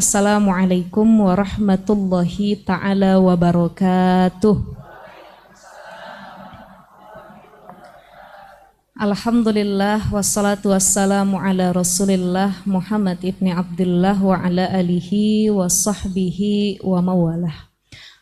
Assalamualaikum warahmatullahi ta'ala wabarakatuh. Alhamdulillah wassalatu wassalamu ala Rasulillah Muhammad ibni Abdullah wa ala alihi wa sahbihi wa mawalah.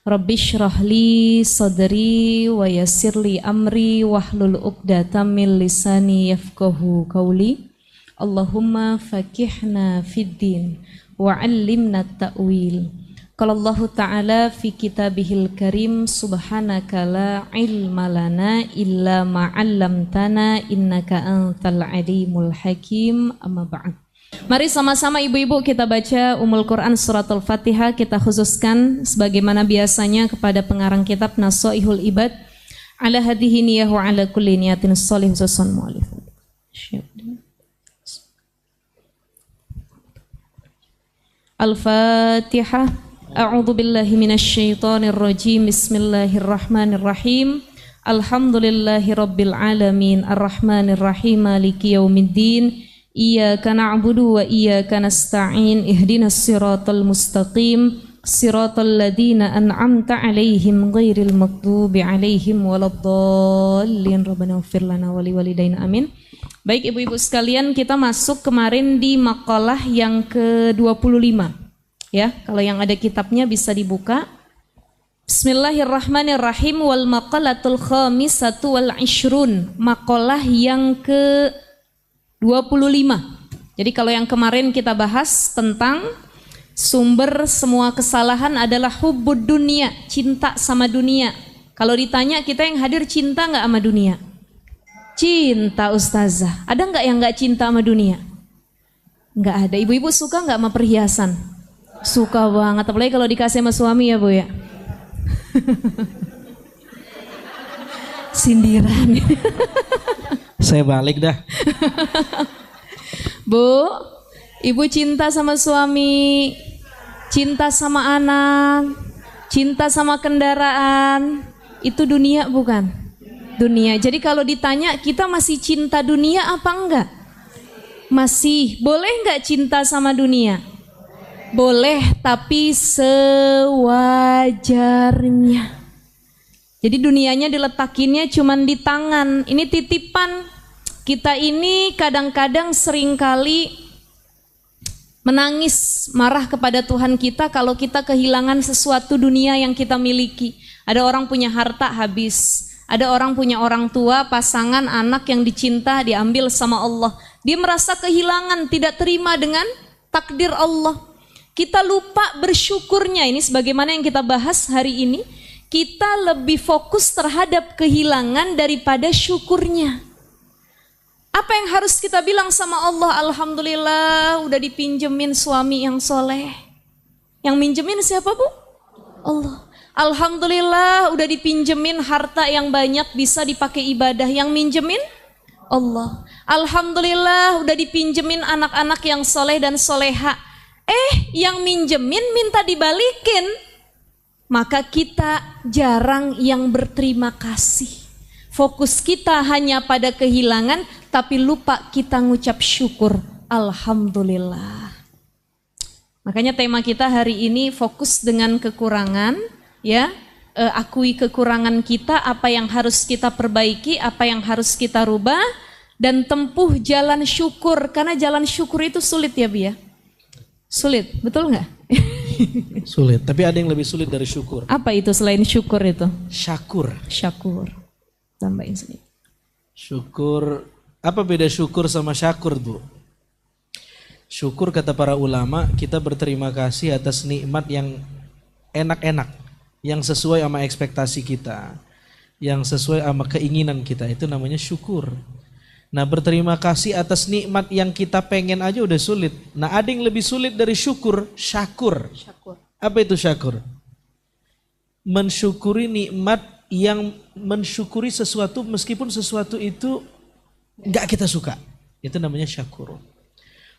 Rabbi shrahli sadri wa yassirli amri wahlul uqdatam min lisani yafqahu qawli. Allahumma faqihna fid din wa 'allimna ta'wil. Qala Allah Ta'ala fi kitabihil karim subhanaka la ilma lana illa ma 'allamtana innaka antal alimul hakim. Amma ba'd. Mari sama-sama ibu-ibu kita baca Ummul Quran surat Al-Fatihah. Kita khususkan sebagaimana biasanya kepada pengarang kitab Nasoihul Ibad ala hadihi niyah wa ala kulli niyatin sholih khususan mu'alif. Al-Fatihah. A'udzu billahi minasy syaithanir rajim. Bismillahirrahmanirrahim. Alhamdulillahi rabbil alamin arrahmanir rahim maliki yaumiddin. Iyyaka na'budu wa iyyaka nasta'in. Ihdinas siratal mustaqim. Siratal ladzina an'amta 'alaihim ghairil maghdubi 'alaihim waladdallin. Rabbana ighfir lana wa liwalidayna amin. Baik ibu-ibu sekalian, kita masuk kemarin di makalah yang ke-25. Ya, kalau yang ada kitabnya bisa dibuka. Bismillahirrahmanirrahim. Wal maqalatul khamisatu wal ishrun. Makalah yang ke-25. Jadi kalau yang kemarin kita bahas tentang sumber semua kesalahan adalah hubbud dunia, cinta sama dunia. Kalau ditanya kita yang hadir cinta nggak sama dunia? Cinta ustazah. Ada nggak yang nggak cinta sama dunia? Nggak ada. Ibu-ibu suka nggak sama perhiasan? Suka banget, apalagi kalau dikasih sama suami ya Bu ya. Sindiran. Saya balik dah. Bu, ibu cinta sama suami, cinta sama anak, cinta sama kendaraan, itu dunia bukan? Dunia. Jadi kalau ditanya kita masih cinta dunia apa enggak? Masih. Boleh enggak cinta sama dunia? Boleh, tapi sewajarnya. Jadi dunianya diletakinnya cuman di tangan. Ini titipan. Kita ini kadang-kadang seringkali menangis, marah kepada Tuhan kita kalau kita kehilangan sesuatu dunia yang kita miliki. Ada orang punya harta habis. Ada orang punya orang tua, pasangan, anak yang dicinta diambil sama Allah. Dia merasa kehilangan, tidak terima dengan takdir Allah. Kita lupa bersyukurnya. Ini sebagaimana yang kita bahas hari ini. Kita lebih fokus terhadap kehilangan daripada syukurnya. Apa yang harus kita bilang sama Allah? Alhamdulillah udah dipinjemin suami yang soleh. Yang minjemin siapa Bu? Allah. Alhamdulillah udah dipinjemin harta yang banyak bisa dipakai ibadah. Yang minjemin Allah. Alhamdulillah udah dipinjemin anak-anak yang soleh dan soleha. Yang minjemin minta dibalikin. Maka kita jarang yang berterima kasih. Fokus kita hanya pada kehilangan, tapi lupa kita ngucap syukur. Alhamdulillah. Makanya tema kita hari ini fokus dengan kekurangan, ya. Akui kekurangan kita, apa yang harus kita perbaiki, apa yang harus kita rubah, dan tempuh jalan syukur. Karena jalan syukur itu sulit ya Bi ya. Sulit, betul nggak? Sulit, tapi ada yang lebih sulit dari syukur. Apa itu selain syukur itu? Syakur. Syakur. Tambahin sedikit. Syukur, apa beda syukur sama syakur Bu? Syukur kata para ulama, kita berterima kasih atas nikmat yang enak-enak, yang sesuai sama ekspektasi kita, yang sesuai sama keinginan kita, itu namanya syukur. Nah, berterima kasih atas nikmat yang kita pengen aja udah sulit. Nah, ada yang lebih sulit dari syukur, syakur. Apa itu syakur? Mensyukuri nikmat, yang mensyukuri sesuatu meskipun sesuatu itu enggak kita suka. Itu namanya syakur.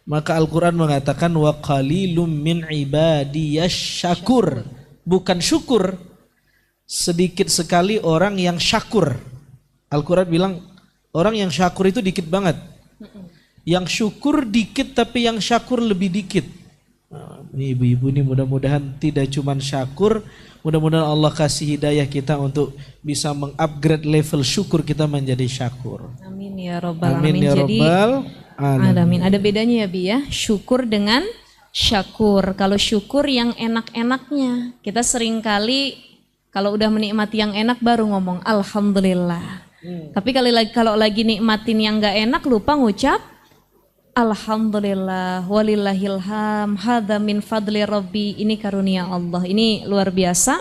Maka Al-Quran mengatakan wa qalilum min ibadiyasy syakur. Bukan syukur. Sedikit sekali orang yang syakur. Al-Quran bilang orang yang syakur itu dikit banget. Yang syukur dikit tapi yang syakur lebih dikit. Ini ibu-ibu ini mudah-mudahan tidak cuma syakur, mudah-mudahan Allah kasih hidayah kita untuk bisa mengupgrade level syukur kita menjadi syakur. Amin ya robbal Amin alamin. ya Jadi robbal alamin. ada bedanya ya Bi ya, syukur dengan syakur. Kalau syukur yang enak-enaknya, kita seringkali kalau udah menikmati yang enak baru ngomong alhamdulillah. Tapi kalau lagi nikmatin yang gak enak lupa ngucap alhamdulillah walillahilham hadza min fadli rabbi. Ini karunia Allah. Ini luar biasa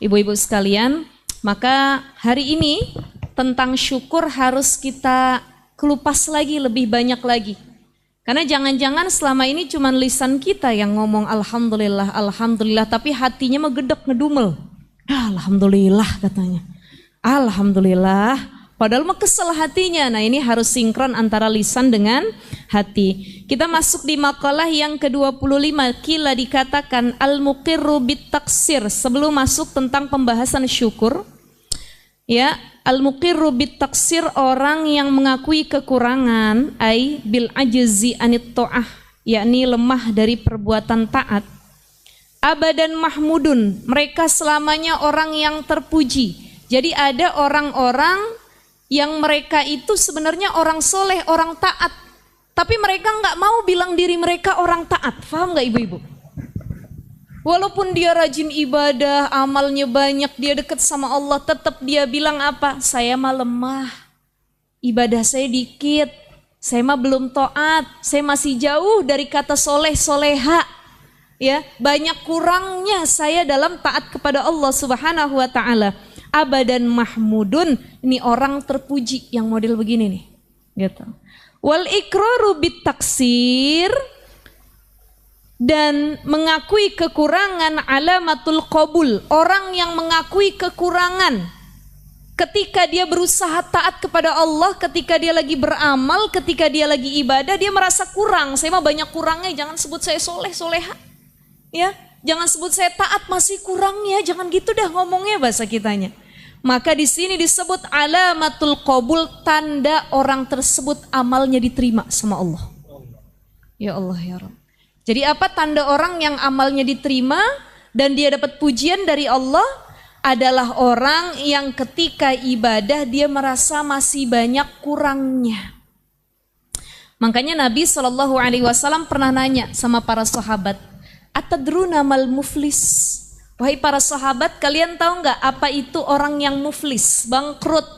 ibu-ibu sekalian. Maka hari ini tentang syukur harus kita kelupas lagi lebih banyak lagi. Karena jangan-jangan selama ini cuma lisan kita yang ngomong alhamdulillah, alhamdulillah, tapi hatinya mah gedek ngedumel. Alhamdulillah katanya. Alhamdulillah. Padahal mah kesel hatinya. Nah ini harus sinkron antara lisan dengan hati. Kita masuk di makalah yang ke-25. Kila dikatakan al-muqirru bit-taksir. Sebelum masuk tentang pembahasan syukur. Ya, al-muqirru bit-taksir orang yang mengakui kekurangan. Ay bil ajzi anit ta'ah. Yakni lemah dari perbuatan taat. Abadan mahmudun. Mereka selamanya orang yang terpuji. Jadi ada orang-orang yang mereka itu sebenarnya orang soleh, orang taat. Tapi mereka nggak mau bilang diri mereka orang taat. Paham nggak ibu-ibu? Walaupun dia rajin ibadah, amalnya banyak, dia dekat sama Allah, tetap dia bilang apa? Saya mah lemah, ibadah saya dikit, saya mah belum taat, saya masih jauh dari kata soleh, soleha. Ya, banyak kurangnya saya dalam taat kepada Allah Subhanahu wa Ta'ala. Abadan mahmudun, ini orang terpuji yang model begini nih, gitu. Wal iqraru bit taksir, dan mengakui kekurangan alamatul qabul. Orang yang mengakui kekurangan ketika dia berusaha taat kepada Allah, ketika dia lagi beramal, ketika dia lagi ibadah, dia merasa kurang. Saya mah banyak kurangnya, jangan sebut saya soleh, soleha, ya. Jangan sebut saya taat, masih kurang ya. Jangan gitu dah ngomongnya bahasa kitanya. Maka di sini disebut alamatul qabul, tanda orang tersebut amalnya diterima sama Allah. Ya Allah ya Rabb. Jadi apa tanda orang yang amalnya diterima dan dia dapat pujian dari Allah? Adalah orang yang ketika ibadah dia merasa masih banyak kurangnya. Makanya Nabi SAW pernah nanya sama para sahabat, atadruna mal muflis? Wahai para sahabat, kalian tahu nggak apa itu orang yang muflis, bangkrut?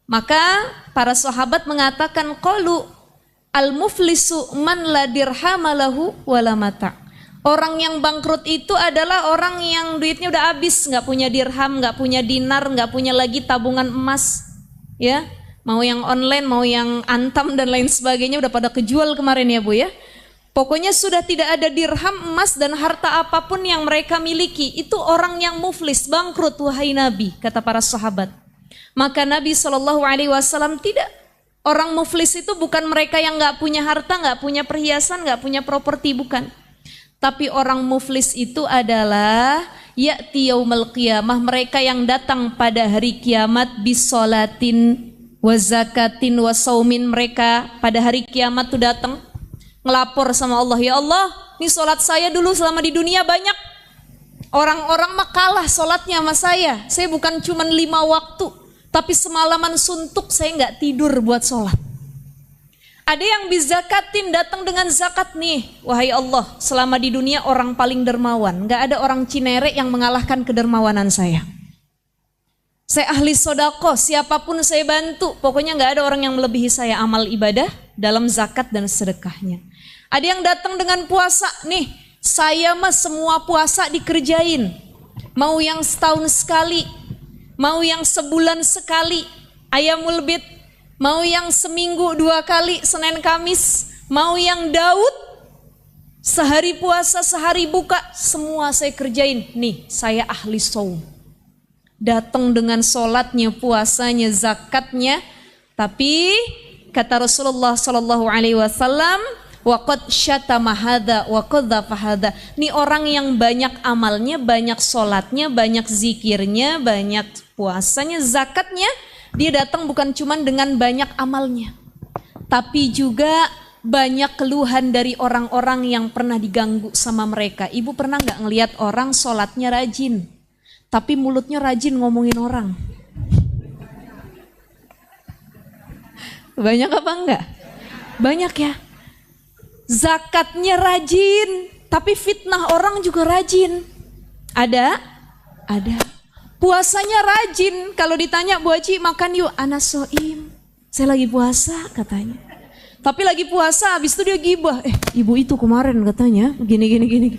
Maka para sahabat mengatakan, qalu al muflisu man la dirhama lahu wala mata. Orang yang bangkrut itu adalah orang yang duitnya udah habis, nggak punya dirham, nggak punya dinar, nggak punya lagi tabungan emas, ya. Mau yang online, mau yang antam dan lain sebagainya udah pada kejual kemarin ya Bu ya. Pokoknya sudah tidak ada dirham, emas dan harta apapun yang mereka miliki. Itu orang yang muflis, bangkrut wahai Nabi, kata para sahabat. Maka Nabi SAW tidak. Orang muflis itu bukan mereka yang nggak punya harta, nggak punya perhiasan, nggak punya properti, bukan. Tapi orang muflis itu adalah ya'ti yaumil qiyamah, mereka yang datang pada hari kiamat bisolatin wa zakatin wa saumin. Mereka pada hari kiamat tuh datang ngelapor sama Allah, ya Allah, ini sholat saya dulu selama di dunia banyak. Orang-orang mah kalah sholatnya sama saya. Saya bukan cuma 5 waktu, tapi semalaman suntuk saya nggak tidur buat sholat. Ada yang bizakatin, datang dengan zakat nih. Wahai Allah, selama di dunia orang paling dermawan. Nggak ada orang Cinere yang mengalahkan kedermawanan saya. Saya ahli sodako, siapapun saya bantu. Pokoknya nggak ada orang yang melebihi saya amal ibadah dalam zakat dan sedekahnya. Ada yang datang dengan puasa, nih saya mah semua puasa dikerjain. Mau yang setahun sekali, mau yang sebulan sekali, ayamul bid, mau yang seminggu 2 kali, Senin Kamis, mau yang Daud, sehari puasa, sehari buka, semua saya kerjain. Nih saya ahli saum. Datang dengan sholatnya, puasanya, zakatnya, tapi kata Rasulullah SAW, waqad syatama hadza wa qadzafa hadza. Ini orang yang banyak amalnya, banyak sholatnya, banyak zikirnya, banyak puasanya, zakatnya. Dia datang bukan cuma dengan banyak amalnya, tapi juga banyak keluhan dari orang-orang yang pernah diganggu sama mereka. Ibu pernah nggak ngelihat orang sholatnya rajin, tapi mulutnya rajin ngomongin orang? Banyak apa enggak? Banyak ya. Zakatnya rajin, tapi fitnah orang juga rajin. Ada? Ada. Puasanya rajin, kalau ditanya Bu Haji makan yuk, ana soim. Saya lagi puasa katanya. Tapi lagi puasa, habis itu dia gibah. Ibu itu kemarin katanya gini.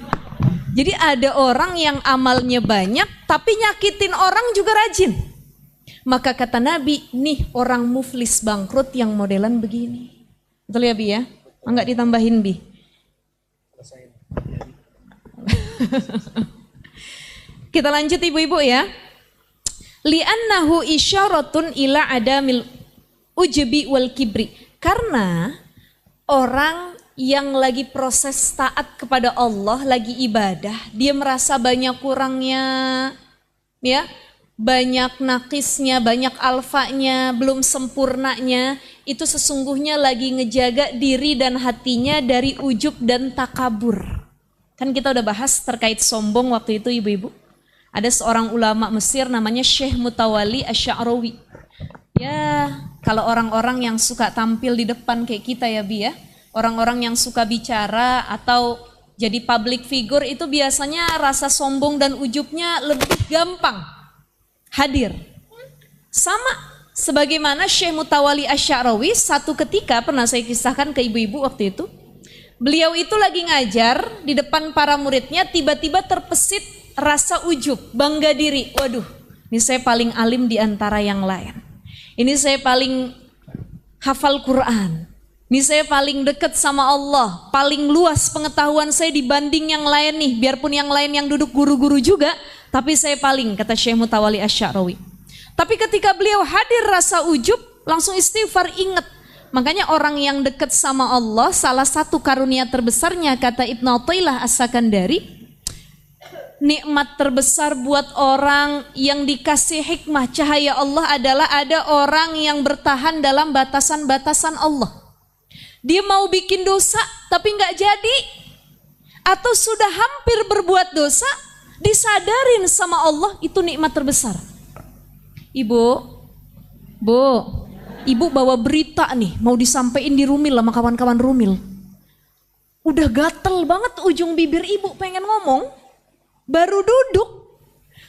Jadi ada orang yang amalnya banyak, tapi nyakitin orang juga rajin. Maka kata Nabi, nih orang muflis bangkrut yang modelan begini. Betul ya Bi ya? Enggak ditambahin Bi. Kita lanjut ibu-ibu ya. Li'annahu isyaratun ila adamil ujbi wal kibri. Karena orang yang lagi proses taat kepada Allah, lagi ibadah, dia merasa banyak kurangnya, ya, banyak nakisnya, banyak alfanya, belum sempurnanya, itu sesungguhnya lagi ngejaga diri dan hatinya dari ujub dan takabur. Kan kita udah bahas terkait sombong waktu itu ibu-ibu. Ada seorang ulama Mesir namanya Syekh Mutawalli Asy-Sya'rawi. Ya, kalau orang-orang yang suka tampil di depan kayak kita ya Bi ya, orang-orang yang suka bicara atau jadi public figure itu biasanya rasa sombong dan ujubnya lebih gampang hadir. Sama sebagaimana Syekh Mutawalli Asy-Sya'rawi satu ketika pernah saya kisahkan ke ibu-ibu waktu itu. Beliau itu lagi ngajar di depan para muridnya, tiba-tiba terpesit rasa ujub, bangga diri. Waduh, ini saya paling alim di antara yang lain. Ini saya paling hafal Quran. Ini saya paling dekat sama Allah. Paling luas pengetahuan saya dibanding yang lain nih. Biarpun yang lain yang duduk guru-guru juga, tapi saya paling, kata Syekh Mutawalli Asy-Sya'rawi. Tapi ketika beliau hadir rasa ujub, langsung istighfar, ingat. Makanya orang yang dekat sama Allah, salah satu karunia terbesarnya, kata Ibnu Athaillah As-Sakandari, nikmat terbesar buat orang yang dikasih hikmah cahaya Allah adalah ada orang yang bertahan dalam batasan-batasan Allah. Dia mau bikin dosa tapi nggak jadi, atau sudah hampir berbuat dosa, disadarin sama Allah, itu nikmat terbesar. Ibu bawa berita nih, mau disampaikan di Rumil sama kawan-kawan Rumil. Udah gatel banget ujung bibir ibu pengen ngomong, baru duduk.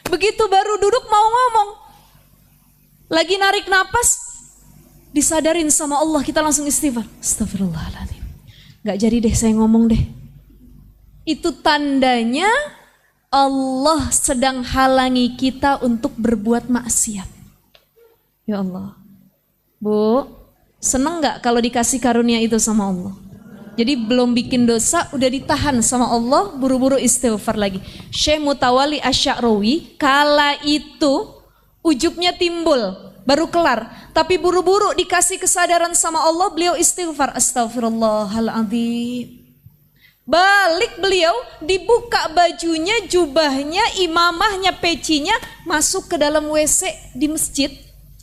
Begitu baru duduk mau ngomong, lagi narik napas, disadarin sama Allah, kita langsung istighfar. Astagfirullahaladzim, gak jadi deh saya ngomong deh. Itu tandanya Allah sedang halangi kita untuk berbuat maksiat. Ya Allah. Bu, seneng gak kalau dikasih karunia itu sama Allah? Jadi belum bikin dosa udah ditahan sama Allah, buru-buru istighfar lagi. Syekh Mutawalli Asy-Sya'rawi kala itu ujubnya timbul, baru kelar, tapi buru-buru dikasih kesadaran sama Allah, beliau istighfar, astagfirullahaladzim. Balik beliau, dibuka bajunya, jubahnya, imamahnya, pecinya, masuk ke dalam WC di masjid.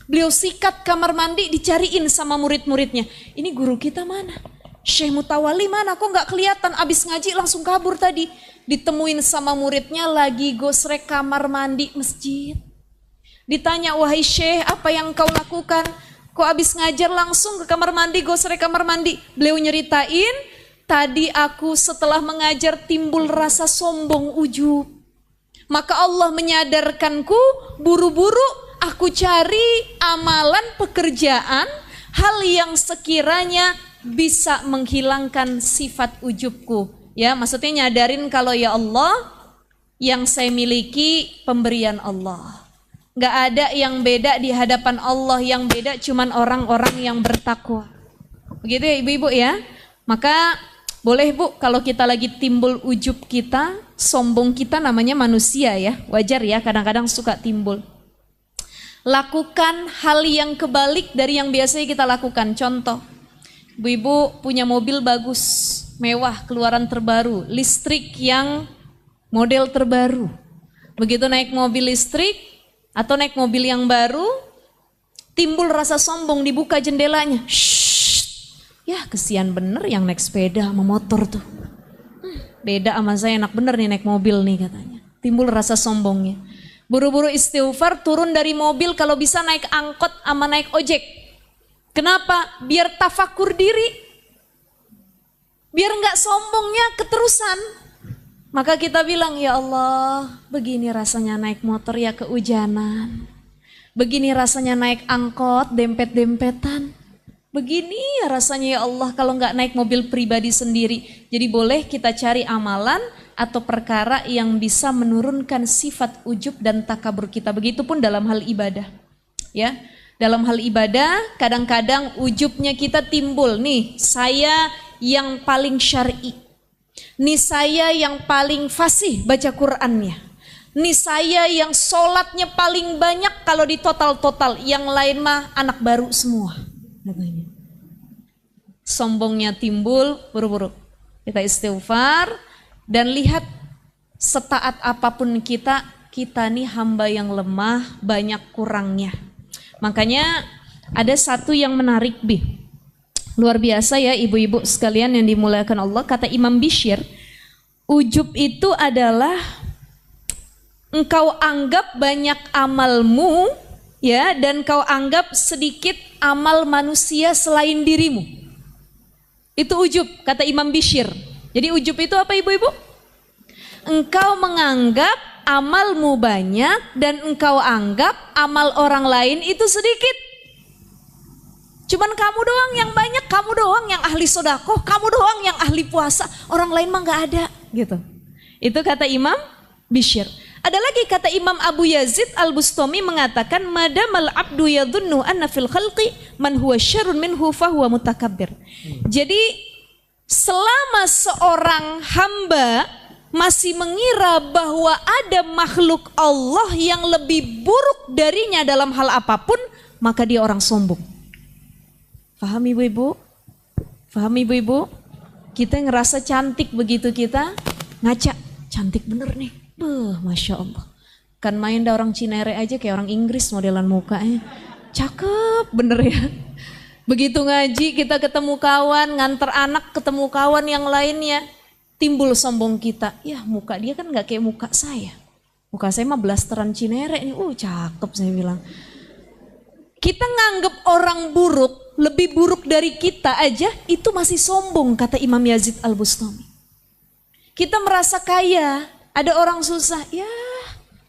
Beliau sikat kamar mandi, dicariin sama murid-muridnya. Ini guru kita mana? Syekh Mutawalli mana? Kok gak kelihatan? Abis ngaji langsung kabur tadi. Ditemuin sama muridnya lagi gosrek kamar mandi masjid. Ditanya, wahai Syekh, apa yang kau lakukan? Kok abis ngajar langsung ke kamar mandi, gosrek kamar mandi? Beliau nyeritain, tadi aku setelah mengajar timbul rasa sombong, ujub. Maka Allah menyadarkanku, buru-buru aku cari amalan pekerjaan, hal yang sekiranya bisa menghilangkan sifat ujubku. Ya, maksudnya nyadarin kalau ya Allah, yang saya miliki pemberian Allah. Gak ada yang beda di hadapan Allah, yang beda cuman orang-orang yang bertakwa. Begitu ya ibu-ibu ya. Maka boleh Bu, kalau kita lagi timbul ujub kita, sombong kita, namanya manusia ya, wajar ya, kadang-kadang suka timbul. Lakukan hal yang kebalik dari yang biasanya kita lakukan. Contoh, ibu-ibu punya mobil bagus, mewah, keluaran terbaru, listrik yang model terbaru. Begitu naik mobil listrik atau naik mobil yang baru, timbul rasa sombong, dibuka jendelanya. Shh, Ya kesian bener yang naik sepeda sama motor tuh. Beda sama saya, enak bener nih naik mobil nih katanya. Timbul rasa sombongnya. Buru-buru istighfar, turun dari mobil, kalau bisa naik angkot sama naik ojek. Kenapa? Biar tafakur diri. Biar nggak sombongnya keterusan. Maka kita bilang, ya Allah, begini rasanya naik motor ya kehujanan. Begini rasanya naik angkot, dempet-dempetan. Begini ya rasanya ya Allah kalau nggak naik mobil pribadi sendiri. Jadi boleh kita cari amalan atau perkara yang bisa menurunkan sifat ujub dan takabur kita. Begitupun dalam hal ibadah. Ya, dalam hal ibadah kadang-kadang ujubnya kita timbul. Nih, saya yang paling syar'i. Nih saya yang paling fasih baca Qur'annya. Nih saya yang sholatnya paling banyak kalau di total-total. Yang lain mah anak baru semua. Sombongnya timbul, buru-buru kita istighfar dan lihat setaat apapun kita nih hamba yang lemah, banyak kurangnya. Makanya ada satu yang menarik luar biasa ya ibu-ibu sekalian yang dimuliakan Allah. Kata Imam Bishr, ujub itu adalah engkau anggap banyak amalmu ya, dan kau anggap sedikit amal manusia selain dirimu. Itu ujub, kata Imam Bishr. Jadi ujub itu apa ibu-ibu? Engkau menganggap amalmu banyak dan engkau anggap amal orang lain itu sedikit. Cuman kamu doang yang banyak, kamu doang yang ahli sedekah, kamu doang yang ahli puasa, orang lain mah nggak ada, gitu. Itu kata Imam Bishr. Ada lagi kata Imam Abu Yazid Al-Bustami mengatakan, madamal abdu yadhunnu anna fil khalqi man huwa syarrun minhu fahuwa mutakabbir. Jadi selama seorang hamba masih mengira bahwa ada makhluk Allah yang lebih buruk darinya dalam hal apapun, maka dia orang sombong. Faham ibu-ibu? Faham ibu-ibu? Kita ngerasa cantik begitu kita ngaca, cantik bener nih. Masya Allah. Kan main dah orang Cinere aja kayak orang Inggris modelan mukanya. Cakep bener ya. Begitu ngaji kita ketemu kawan, nganter anak ketemu kawan yang lainnya. Timbul sombong kita. Ya muka dia kan gak kayak muka saya. Muka saya mah blasteran Cinere ini. Cakep saya bilang. Kita nganggep orang buruk, lebih buruk dari kita aja, itu masih sombong kata Imam Yazid Al-Bustami. Kita merasa kaya. Ada orang susah, ya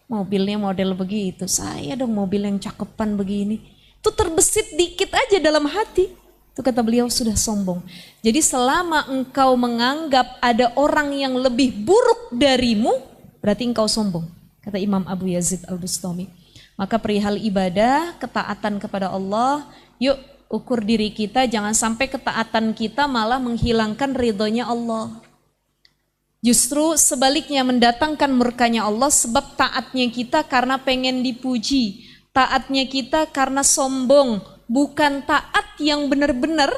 mobilnya model begitu, saya dong mobil yang cakepan begini. Itu terbesit dikit aja dalam hati. Itu kata beliau sudah sombong. Jadi selama engkau menganggap ada orang yang lebih buruk darimu, berarti engkau sombong. Kata Imam Abu Yazid Al-Bustami. Maka perihal ibadah, ketaatan kepada Allah, yuk ukur diri kita, jangan sampai ketaatan kita malah menghilangkan ridhonya Allah. Justru sebaliknya mendatangkan murkanya Allah, sebab taatnya kita karena pengen dipuji, taatnya kita karena sombong, bukan taat yang benar-benar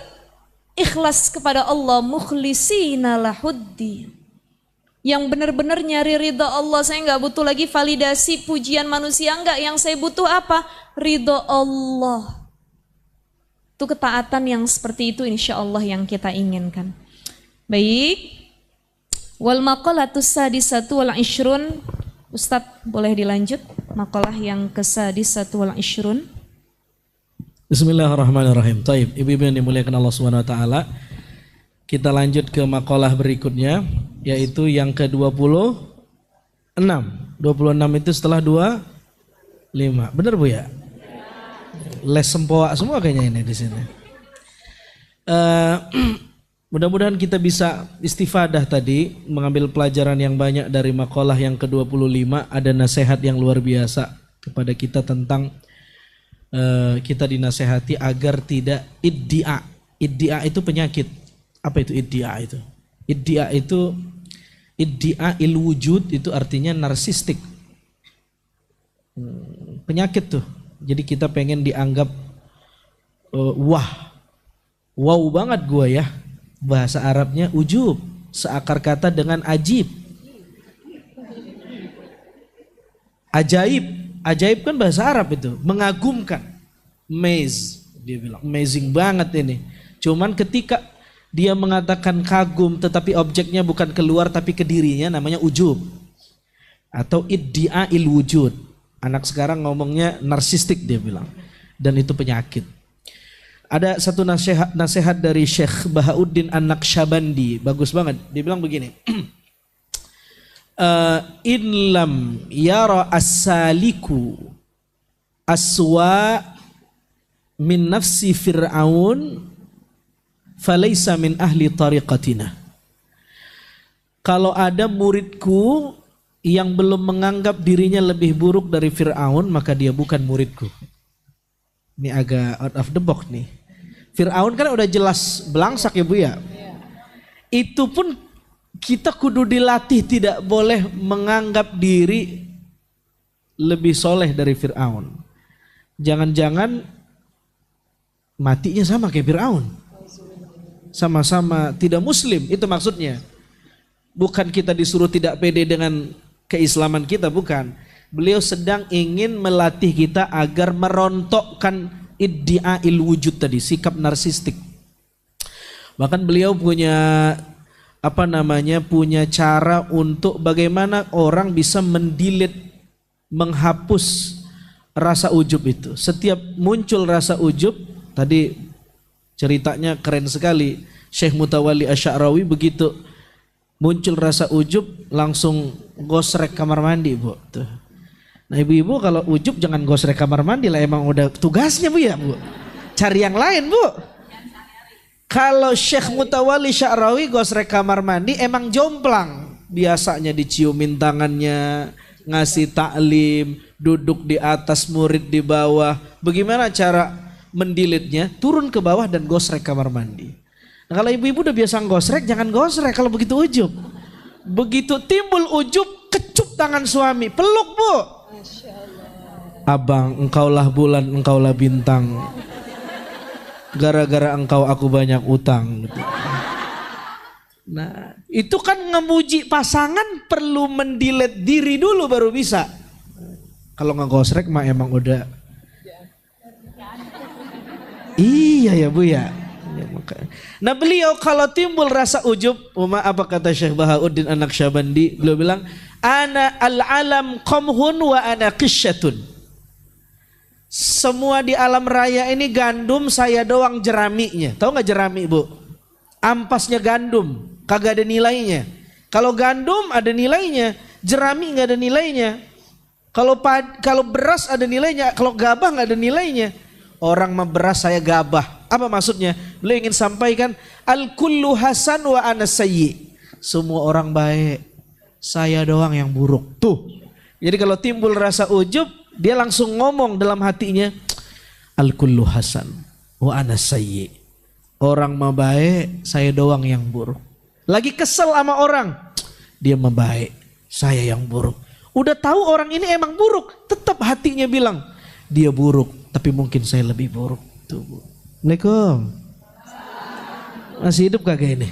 ikhlas kepada Allah, mukhlisina lahuddin, yang benar-benar nyari ridha Allah. Saya nggak butuh lagi validasi pujian manusia, enggak. Yang saya butuh apa? Ridha Allah. Itu ketaatan yang seperti itu insya Allah yang kita inginkan. Baik. Wal maqalatus sadisatu wal ishrun. Ustadz boleh dilanjut makalah yang ke-sadisatu wal ishrun. Bismillahirrahmanirrahim. Taib, ibu-ibu yang dimuliakan Allah Subhanahu wa taala. Kita lanjut ke makalah berikutnya, yaitu yang ke-26. 26 itu setelah 25. Benar Bu ya? Les sempoa semua kayaknya ini di sini. Mudah-mudahan kita bisa istifadah tadi, mengambil pelajaran yang banyak dari makalah yang ke-25. Ada nasihat yang luar biasa kepada kita tentang kita dinasehati agar tidak iddia. Iddia itu penyakit. Apa itu iddia itu? Iddia itu iddia ilwujud, itu artinya narsistik. Penyakit tuh. Jadi kita pengen dianggap wow banget gua ya. Bahasa Arabnya ujub, seakar kata dengan ajib. Ajaib, ajaib kan bahasa Arab itu, mengagumkan. Amaze, dia bilang amazing banget ini. Cuman ketika Dia mengatakan kagum tetapi objeknya bukan keluar tapi ke dirinya, namanya ujub. Atau iddi'ail wujud. Anak sekarang ngomongnya narsistik dia bilang. Dan itu penyakit. Ada satu nasihat dari Syekh Bahauddin An-Naqsyabandi, bagus banget. Dia bilang begini. In lam yara as-saliku aswa min nafsi Fir'aun falaysa min ahli tariqatina. Kalau ada muridku yang belum menganggap dirinya lebih buruk dari Fir'aun, maka dia bukan muridku. Ini agak out of the box nih. Fir'aun kan udah jelas belangsak ya Bu ya. Itu pun kita kudu dilatih tidak boleh menganggap diri lebih soleh dari Fir'aun. Jangan-jangan matinya sama kayak Fir'aun. Sama-sama tidak muslim, itu maksudnya. Bukan kita disuruh tidak pede dengan keislaman kita, bukan. Beliau sedang ingin melatih kita agar merontokkan iddi'ail wujud tadi, sikap narsistik. Bahkan beliau punya punya cara untuk bagaimana orang bisa menghapus rasa ujub itu. Setiap muncul rasa ujub, tadi ceritanya keren sekali. Syekh Mutawalli Asy'arawi begitu muncul rasa ujub langsung gosrek kamar mandi, Bu. Tuh. Nah, ibu-ibu kalau ujub jangan gosrek kamar mandi lah, emang udah tugasnya Bu ya, Bu. Cari yang lain, Bu. Kalau Syekh Mutawalli Asy'arawi gosrek kamar mandi emang jomplang. Biasanya diciumin tangannya, ngasih taklim, duduk di atas, murid di bawah. Bagaimana cara mendilitnya? Turun ke bawah dan gosrek kamar mandi. Nah, kalau ibu-ibu udah biasa gosrek, jangan gosrek kalau begitu ujub. Begitu timbul ujub, kecup tangan suami, peluk Bu. Abang, engkaulah bulan, engkaulah bintang. Gara-gara engkau aku banyak utang. Gitu. Nah, itu kan ngemuji pasangan perlu mendilet diri dulu baru bisa. Kalau ngegosrek mah emang udah. Iya ya Bu ya. Nah, beliau kalau timbul rasa ujub, apa kata Syekh Bahauddin An-Naqsyabandi? Beliau bilang, ana al-alam qamhun wa ana qisyatun. Semua di alam raya ini gandum, saya doang jeraminya. Tahu nggak jerami, Bu? Ampasnya gandum, kagak ada nilainya. Kalau gandum ada nilainya, jerami nggak ada nilainya. Kalau beras ada nilainya, kalau gabah nggak ada nilainya. Orang mah beras, saya gabah. Apa maksudnya? Beliau ingin sampaikan al-kullu hasan wa ana sayyi. Semua orang baik, saya doang yang buruk. Tuh. Jadi kalau timbul rasa ujub, dia langsung ngomong dalam hatinya, al-kullu hasan wa ana sayyi. Orang mah baik, saya doang yang buruk. Lagi kesel sama orang, dia mah baik, saya yang buruk. Udah tahu orang ini emang buruk, tetap hatinya bilang, dia buruk, tapi mungkin saya lebih buruk. Tuh, Bu. Assalamualaikum. Masih hidup kagak ini?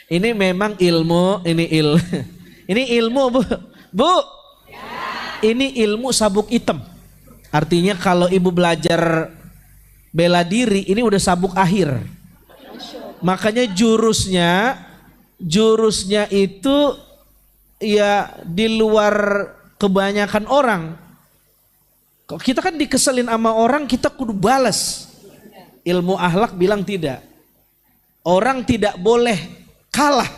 Ini memang ilmu, ini ilmu, Bu. Bu. Ini ilmu sabuk hitam. Artinya kalau ibu belajar bela diri, ini udah sabuk akhir. Makanya jurusnya itu ya di luar kebanyakan orang. Kok kita kan dikeselin sama orang, kita kudu balas. Ilmu akhlak bilang tidak. Orang tidak boleh kalah.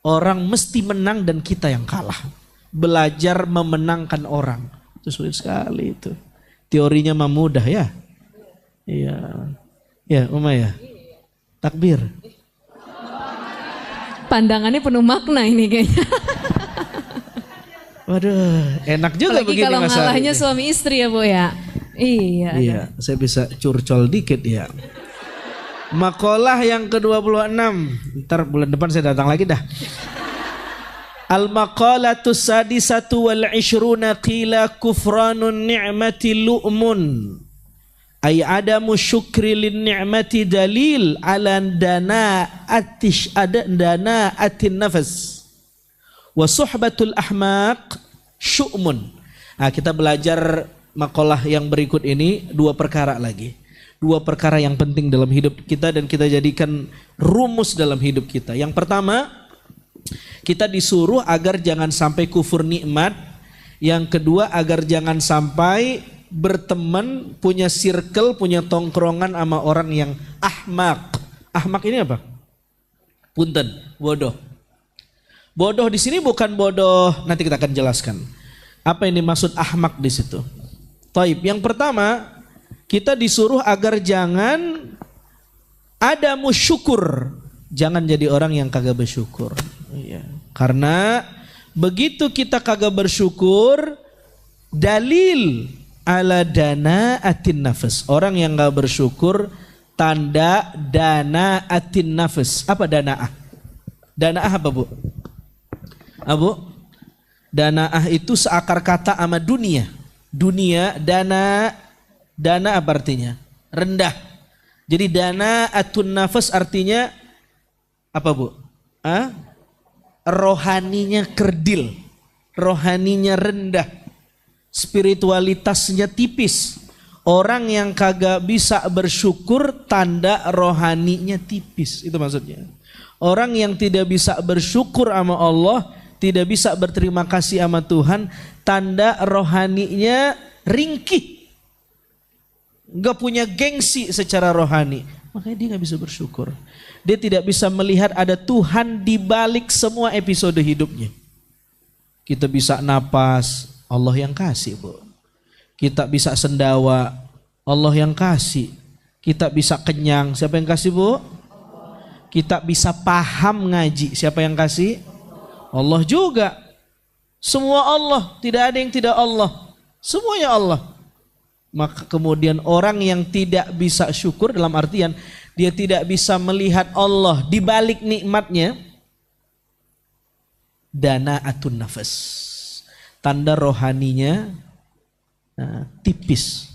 Orang mesti menang dan kita yang kalah. Belajar memenangkan orang. Itu sulit sekali itu. Teorinya mah mudah ya. Iya. Ya, Uma ya. Takbir. Pandangannya penuh makna ini kayaknya. Waduh, enak juga apalagi begini kalau masalahnya. ngalahnya suami istri ya Bu ya. Iya. Iya, saya bisa curcol dikit ya. Makalah yang ke-26. Ntar bulan depan saya datang lagi dah. Al-maqalatu sadisatu wal ishruna qila kufranun ni'mati lu'mun. Ay adamu syukri lin ni'mati dalil ala dana atin nafas. Wa suhbatul ahmaq syu'mun. Nah, kita belajar makalah yang berikut ini dua perkara lagi. dua perkara yang penting dalam hidup kita dan kita jadikan rumus dalam hidup kita. Yang pertama, kita disuruh agar jangan sampai kufur nikmat. Yang kedua, agar jangan sampai berteman, punya circle, punya tongkrongan sama orang yang ahmak. Ahmak ini apa? Punten, bodoh. Bodoh di sini bukan bodoh, nanti kita akan jelaskan. Apa yang dimaksud ahmak di situ? Taib. Yang pertama, kita disuruh agar jangan ada musyukur. Jangan jadi orang yang kagak bersyukur. Iya. Karena begitu kita kagak bersyukur, dalil ala dana atin nafas. Orang yang gak bersyukur, tanda dana atin nafas. Apa danaah? Danaah apa, Bu? Abu? Danaah itu seakar kata sama dunia. Dunia, dana apa artinya? Rendah. Jadi dana atun nafas artinya apa, Bu? Rohaninya kerdil, rohaninya rendah, spiritualitasnya tipis. Orang yang kagak bisa bersyukur tanda rohaninya tipis. Itu maksudnya. Orang yang tidak bisa bersyukur sama Allah, tidak bisa berterima kasih sama Tuhan, tanda rohaninya ringkih. Gak punya gengsi secara rohani. Makanya dia gak bisa bersyukur. Dia tidak bisa melihat ada Tuhan di balik semua episode hidupnya. Kita bisa napas, Allah yang kasih, Bu. Kita bisa sendawa, Allah yang kasih. Kita bisa kenyang, siapa yang kasih, Bu? Kita bisa paham ngaji, siapa yang kasih? Allah juga. Semua Allah, tidak ada yang tidak Allah. Semuanya Allah. Maka kemudian orang yang tidak bisa syukur dalam artian dia tidak bisa melihat Allah di balik nikmatnya, dana atun nafas. Tanda rohaninya tipis.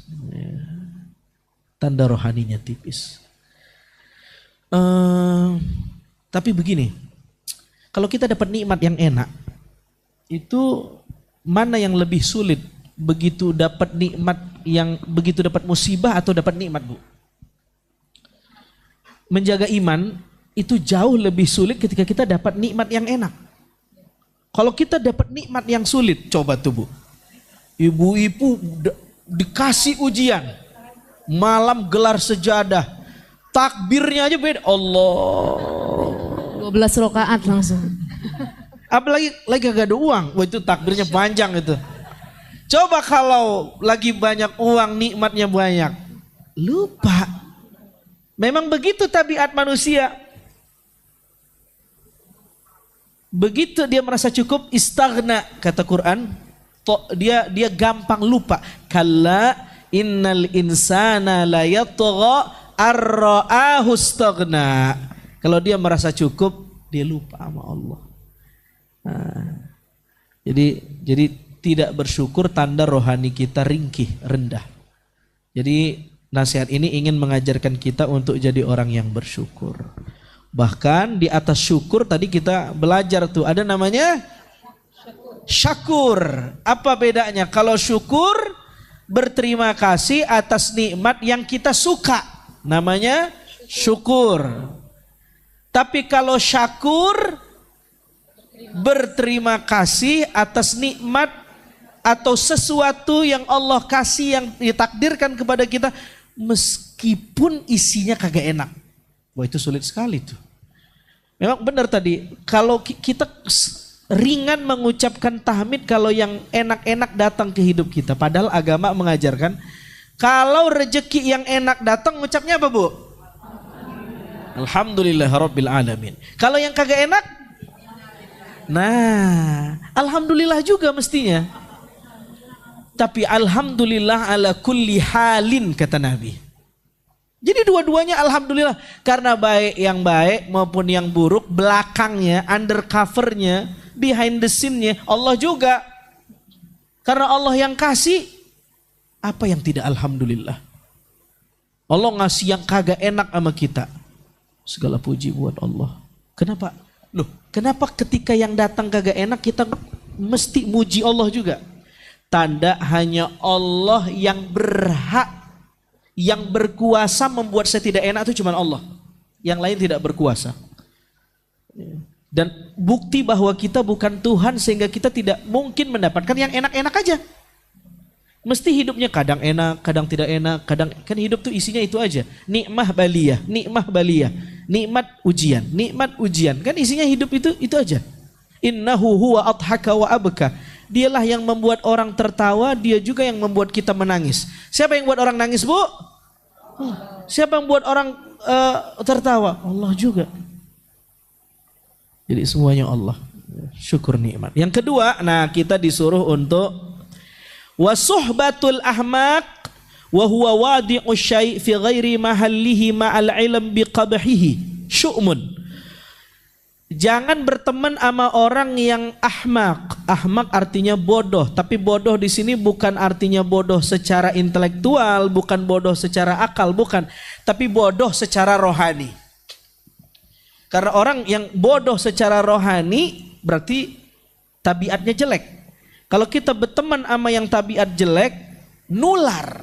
Tanda rohaninya tipis. Tapi begini, kalau kita dapat nikmat yang enak, itu mana yang lebih sulit? Begitu dapat nikmat yang begitu dapat musibah atau dapat nikmat, Bu? Menjaga iman itu jauh lebih sulit ketika kita dapat nikmat yang enak. Kalau kita dapat nikmat yang sulit, coba tuh, Bu. Ibu-ibu dikasih ujian, malam gelar sejadah, takbirnya aja beda. Allah. 12 rakaat langsung. Apalagi gak ada uang, wah itu takbirnya panjang itu. Coba kalau lagi banyak uang, nikmatnya banyak, lupa. Memang begitu tabiat manusia. Begitu dia merasa cukup, istaghna kata Quran, dia gampang lupa. Kalla innal insana la yatgha ar-ra'ahu istaghna. Kalau dia merasa cukup, dia lupa sama Allah. Jadi tidak bersyukur tanda rohani kita ringkih, rendah. Jadi nasihat ini ingin mengajarkan kita untuk jadi orang yang bersyukur. Bahkan di atas syukur tadi kita belajar tuh ada namanya syakur. Apa bedanya? Kalau syukur berterima kasih atas nikmat yang kita suka, namanya syukur. Tapi kalau syakur berterima kasih atas nikmat atau sesuatu yang Allah kasih yang ditakdirkan kepada kita meskipun isinya kagak enak. Wah itu sulit sekali tuh. Memang benar tadi, kalau kita ringan mengucapkan tahmid kalau yang enak-enak datang ke hidup kita. Padahal agama mengajarkan kalau rezeki yang enak datang ngucapnya apa, Bu? Alhamdulillahirabbil alamin. Kalau yang kagak enak, nah alhamdulillah juga mestinya. Tapi alhamdulillah ala kulli halin kata Nabi. Jadi dua-duanya alhamdulillah. Karena baik yang baik maupun yang buruk, belakangnya, undercovernya, behind the scene-nya Allah juga. Karena Allah yang kasih, apa yang tidak alhamdulillah. Allah ngasih yang kagak enak sama kita. Segala puji buat Allah. Kenapa? Loh, kenapa ketika yang datang kagak enak kita mesti muji Allah juga? Tanda hanya Allah yang berhak, Yang berkuasa membuat saya tidak enak itu cuma Allah. Yang lain tidak berkuasa. Dan bukti bahwa kita bukan Tuhan sehingga kita tidak mungkin mendapatkan yang enak-enak aja. Mesti hidupnya kadang enak, kadang tidak enak, kadang kan hidup tuh isinya itu aja. Nikmah baliyah, nikmat ujian. Kan isinya hidup itu aja. Innahu huwa adhaka wa abka. Dialah yang membuat orang tertawa, dia juga yang membuat kita menangis. Siapa yang buat orang nangis, Bu? Siapa yang buat orang tertawa? Allah juga. Jadi semuanya Allah. Syukur nikmat. Yang kedua, nah kita disuruh untuk wasuhbatul ahmaq wa huwa wadi'u syai' fi ghairi mahallihi ma'al ilm biqabhihi syu'mun. Jangan berteman sama orang yang ahmaq. Ahmaq artinya bodoh, tapi bodoh di sini bukan artinya bodoh secara intelektual, bukan bodoh secara akal, bukan, tapi bodoh secara rohani. Karena orang yang bodoh secara rohani berarti tabiatnya jelek. Kalau kita berteman sama yang tabiat jelek, nular.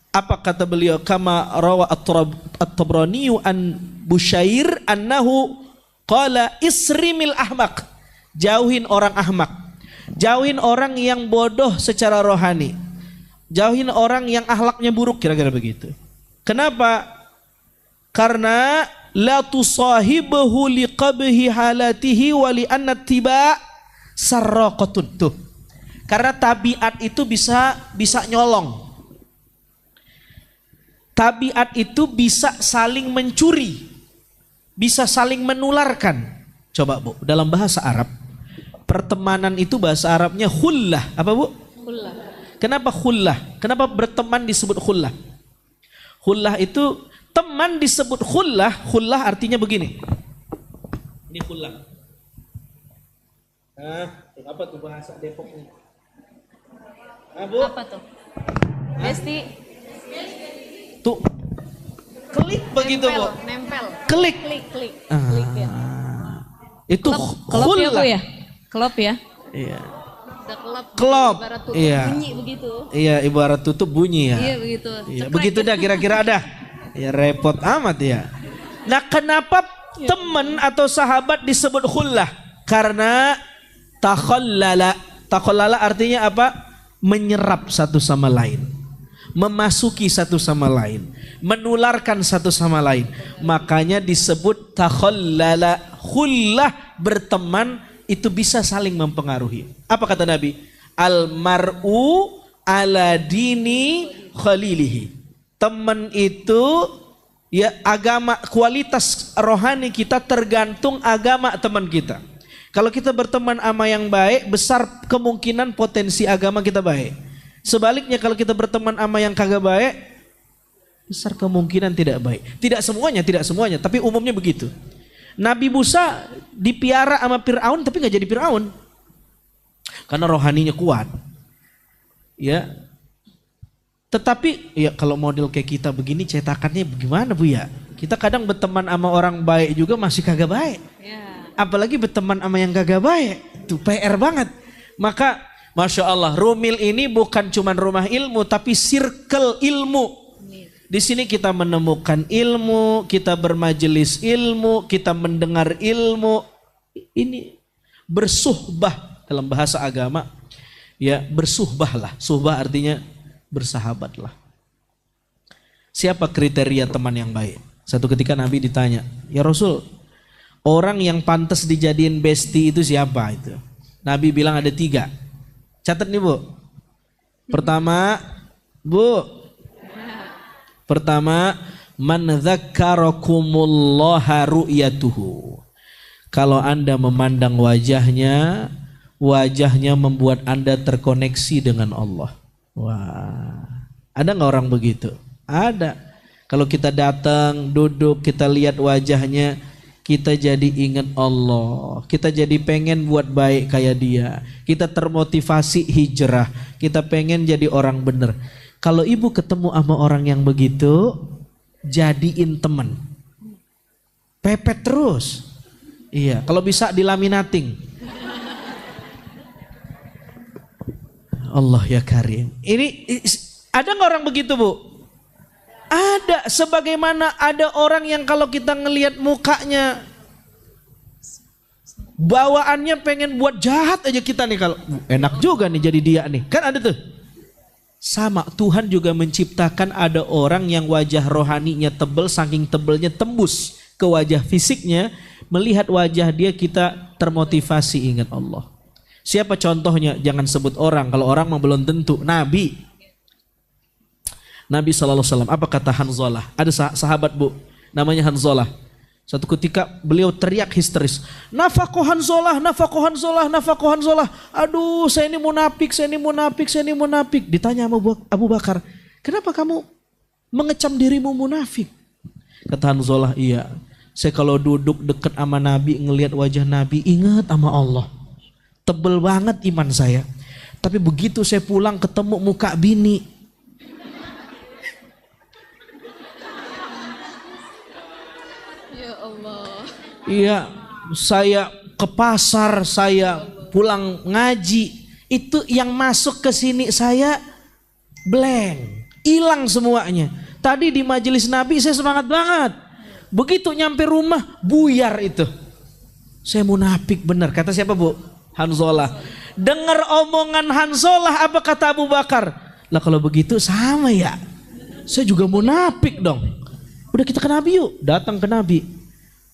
Apa kata beliau? Kama rawa at-Tabrani an Busyair annahu qala isrimil ahmaq. Jauhin orang ahmak. Jauhin orang yang bodoh secara rohani. Jauhin orang yang akhlaknya buruk, kira-kira begitu. Kenapa? Karena la tusahibahu liqabhi halatihi wa li anna tiba sarraqatun. Tuh. Karena tabiat itu bisa nyolong. Tabiat itu bisa saling mencuri, bisa saling menularkan. Coba Bu, dalam bahasa Arab, pertemanan itu bahasa Arabnya khullah. Apa Bu? Khullah. Kenapa khullah? Kenapa berteman disebut khullah? Khullah itu teman disebut khullah. Khullah artinya begini. Ini khullah. Apa tuh bahasa Depok ini? Bu? Apa tuh? Besti. Tuh. Klik begitu, Bu. Nempel. Klik. Klik ya. Itu Kelop ya, Bu khullah. ya? Kelop ya? Iya. Udah Kelop. Ibarat tutup Iya. bunyi begitu. Iya, ibarat tutup bunyi ya. Iya begitu. Iya, begitu dah kira-kira ada. Ya repot amat ya. Nah, kenapa teman atau sahabat disebut khullah? Karena takhallala. Takhallala artinya apa? Menyerap satu sama lain. Memasuki satu sama lain. Menularkan satu sama lain. Makanya disebut takhallala. Khullah, berteman itu bisa saling mempengaruhi. Apa kata Nabi? Al-mar'u ala dini khalilihi. Teman itu ya agama, kualitas rohani kita tergantung agama teman kita. Kalau kita berteman sama yang baik, besar kemungkinan potensi agama kita baik. Sebaliknya kalau kita berteman sama yang kagak baik, besar kemungkinan tidak baik. Tidak semuanya, tapi umumnya begitu. Nabi Musa dipiara sama Fir'aun tapi nggak jadi Fir'aun. Karena rohaninya kuat. Ya. Tetapi ya kalau model kayak kita begini cetakannya bagaimana Bu ya? Kita kadang berteman sama orang baik juga masih kagak baik. Ya. Apalagi berteman sama yang kagak baik. Itu PR banget. Maka Masya Allah, Rumil ini bukan cuma rumah ilmu tapi circle ilmu. Di sini kita menemukan ilmu, kita bermajelis ilmu, kita mendengar ilmu. Ini bersuhbah dalam bahasa agama. Ya, bersuhbahlah. Suhbah artinya bersahabatlah. Siapa kriteria teman yang baik? Satu ketika Nabi ditanya, ya Rasul, orang yang pantas dijadiin bestie itu siapa itu? Nabi bilang ada 3. Catat nih Bu. Pertama, man dzakkarakumullah ru'yatuhu. Kalau Anda memandang wajahnya, wajahnya membuat Anda terkoneksi dengan Allah. Wah, ada nggak orang begitu? Ada. Kalau kita datang, duduk, kita lihat wajahnya, kita jadi ingat Allah. Kita jadi pengen buat baik kayak dia. Kita termotivasi hijrah. Kita pengen jadi orang bener. Kalau ibu ketemu sama orang yang begitu, jadiin teman. Pepet terus. Iya, kalau bisa dilaminating. Allah ya Karim. Ini ada nggak orang begitu, Bu? Ada. Sebagaimana ada orang yang kalau kita ngelihat mukanya, bawaannya pengen buat jahat aja kita nih, kalau enak juga nih jadi dia nih. Kan ada tuh. Sama, Tuhan juga menciptakan ada orang yang wajah rohaninya tebel, saking tebelnya tembus ke wajah fisiknya. Melihat wajah dia kita termotivasi ingat Allah. Siapa contohnya? Jangan sebut orang, kalau orang mah belum tentu. Nabi SAW, apa kata Hanzalah? Ada sahabat, Bu, namanya Hanzalah. Satu ketika beliau teriak histeris, nafaqo Hanzalah, nafaqo Hanzalah, nafaqo Hanzalah. Aduh, saya ini munafik, saya ini munafik, saya ini munafik. Ditanya sama Abu Bakar, kenapa kamu mengecam dirimu munafik? Kata Hanzalah, iya, saya kalau duduk dekat sama Nabi, ngelihat wajah Nabi, ingat sama Allah. Tebel banget iman saya. Tapi begitu saya pulang ketemu muka bini, Ya Allah. iya, saya ke pasar, saya pulang ngaji, itu yang masuk ke sini saya blank, hilang semuanya. Tadi di majelis Nabi saya semangat banget. Begitu nyampe rumah buyar itu. Saya munafik benar. Kata siapa, Bu? Hanzalah. Dengar omongan Hanzalah, apa kata Abu Bakar? Lah kalau begitu sama ya, saya juga munafik dong. Udah kita ke Nabi yuk. Datang ke Nabi.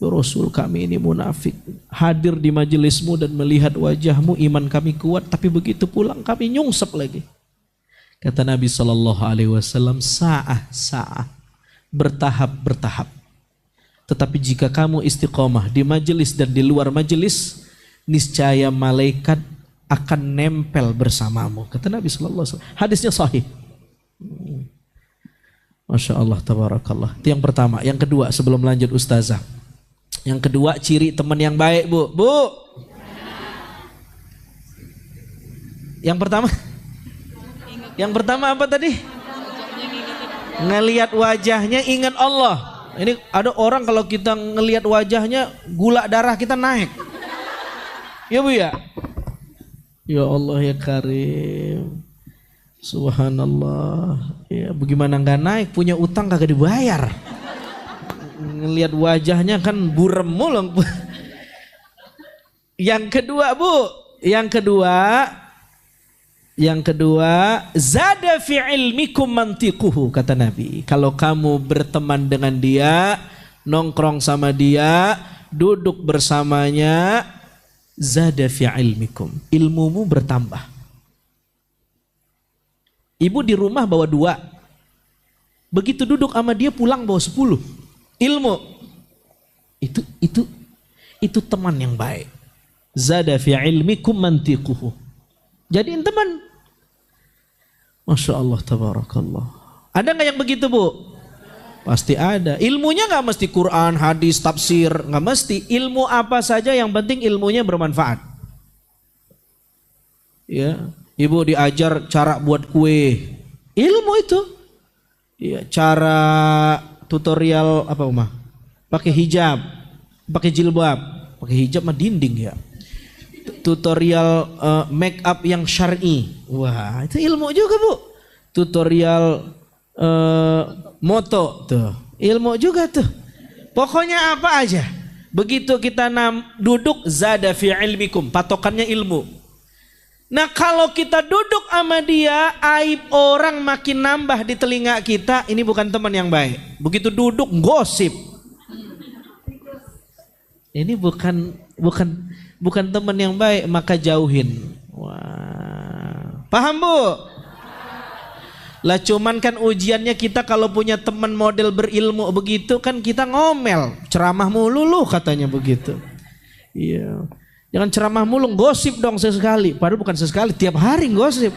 Ya Rasul, kami ini munafik. Hadir di majelismu dan melihat wajahmu, iman kami kuat. Tapi begitu pulang kami nyungsep lagi. Kata Nabi SAW, sa'ah, bertahap. Tetapi jika kamu istiqomah di majelis dan di luar majelis, niscaya malaikat akan nempel bersamamu. Kata Nabi SAW. Hadisnya sahih. Masya Allah, tabarakallah. Itu yang pertama. Yang kedua, sebelum lanjut Ustazah. Yang kedua, ciri teman yang baik, Bu. Bu. Yang pertama apa tadi? Ngelihat wajahnya ingat Allah. Ini ada orang kalau kita ngelihat wajahnya, gula darah kita naik. Ya Bu ya? Ya Allah ya Karim. Subhanallah. Ya bagaimana nggak naik, punya utang kagak dibayar. Ngelihat wajahnya kan burem mulu. Yang kedua, Bu. Yang kedua, zada fi ilmikum mantiquhu, kata Nabi. Kalau kamu berteman dengan dia, nongkrong sama dia, duduk bersamanya, zada fi ilmikum, ilmumu bertambah. Ibu di rumah bawa 2, begitu duduk sama dia pulang bawa 10. Ilmu itu teman yang baik. Zada fi ilmikum mantiquhu. Jadiin teman. Masya Allah, tabarakallah. Ada nggak yang begitu, Bu? Pasti ada. Ilmunya nggak mesti Quran, hadis, tafsir, nggak mesti. Ilmu apa saja, yang penting ilmunya bermanfaat. Ya, Ibu diajar cara buat kue, ilmu itu. Ya, cara tutorial apa, Uma? Pakai hijab, pakai jilbab, pakai hijab mah dinding ya. Tutorial make up yang syar'i, wah itu ilmu juga, Bu. Tutorial moto, tuh ilmu juga tuh. Pokoknya apa aja. Begitu kita duduk, zada fi ilmikum, patokannya ilmu. Nah kalau kita duduk sama dia, aib orang makin nambah di telinga kita, ini bukan teman yang baik. Begitu duduk gosip, ini bukan teman yang baik, maka jauhin. Wah, paham, Bu? Lah cuman kan ujiannya kita kalau punya teman model berilmu begitu kan kita ngomel, ceramah mulu lu katanya begitu. Iya. Jangan ceramah mulu, gosip dong sesekali. Padahal bukan sesekali, tiap hari gosip.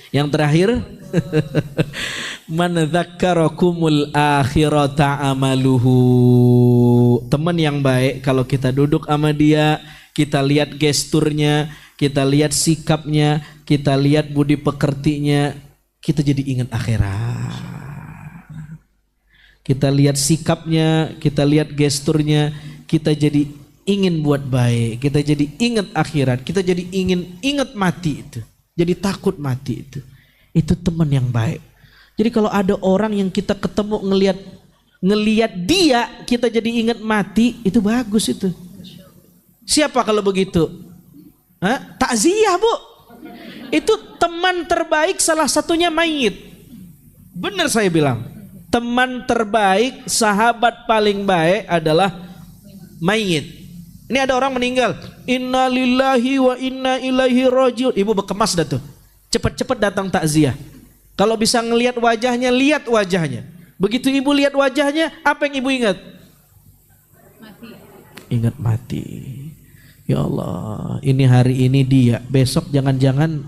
Yang terakhir, man dzakkarakumul akhirata amaluhu. Teman yang baik kalau kita duduk sama dia, kita lihat gesturnya, kita lihat sikapnya, kita lihat budi pekertinya, kita jadi ingat akhirat. Kita lihat sikapnya, kita lihat gesturnya, kita jadi ingin buat baik, kita jadi ingat akhirat, kita jadi ingin ingat mati itu. Jadi takut mati itu. Itu teman yang baik. Jadi kalau ada orang yang kita ketemu ngelihat dia, kita jadi ingat mati, itu bagus itu. Siapa kalau begitu? Takziah, Bu. Itu teman terbaik, salah satunya mayit. Benar saya bilang. Teman terbaik, sahabat paling baik adalah mayit. Ini ada orang meninggal. Inna lillahi wa inna ilaihi rajiun. Ibu berkemas dah tuh. Cepat-cepat datang takziah. Kalau bisa ngelihat wajahnya, lihat wajahnya. Begitu ibu lihat wajahnya, apa yang ibu ingat? Mati. Ingat mati. Ya Allah, ini hari ini dia, besok jangan-jangan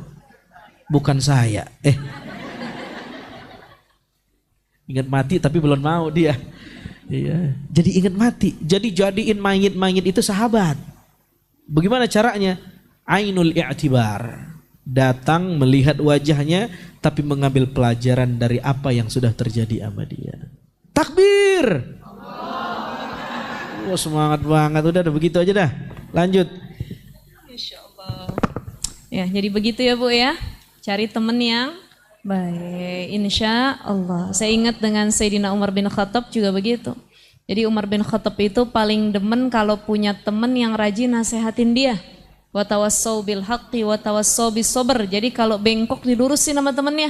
bukan saya. Ingat mati tapi belum mau dia. Iya. Jadi ingat mati. Jadi jadiin mayit-mayit itu sahabat. Bagaimana caranya? Ainul i'tibar. Datang melihat wajahnya tapi mengambil pelajaran dari apa yang sudah terjadi sama dia. Takbir. Oh, semangat banget. Udah begitu aja dah. Lanjut. Insya Allah. Ya, jadi begitu ya Bu ya. Cari teman yang baik. Insya Allah. Saya ingat dengan Sayyidina Umar bin Khattab juga begitu. Jadi Umar bin Khattab itu paling demen kalau punya teman yang rajin nasehatin dia. Wa tawassau bil haqqi wa tawassau bis sabr. Jadi kalau bengkok dilurusin sama temennya.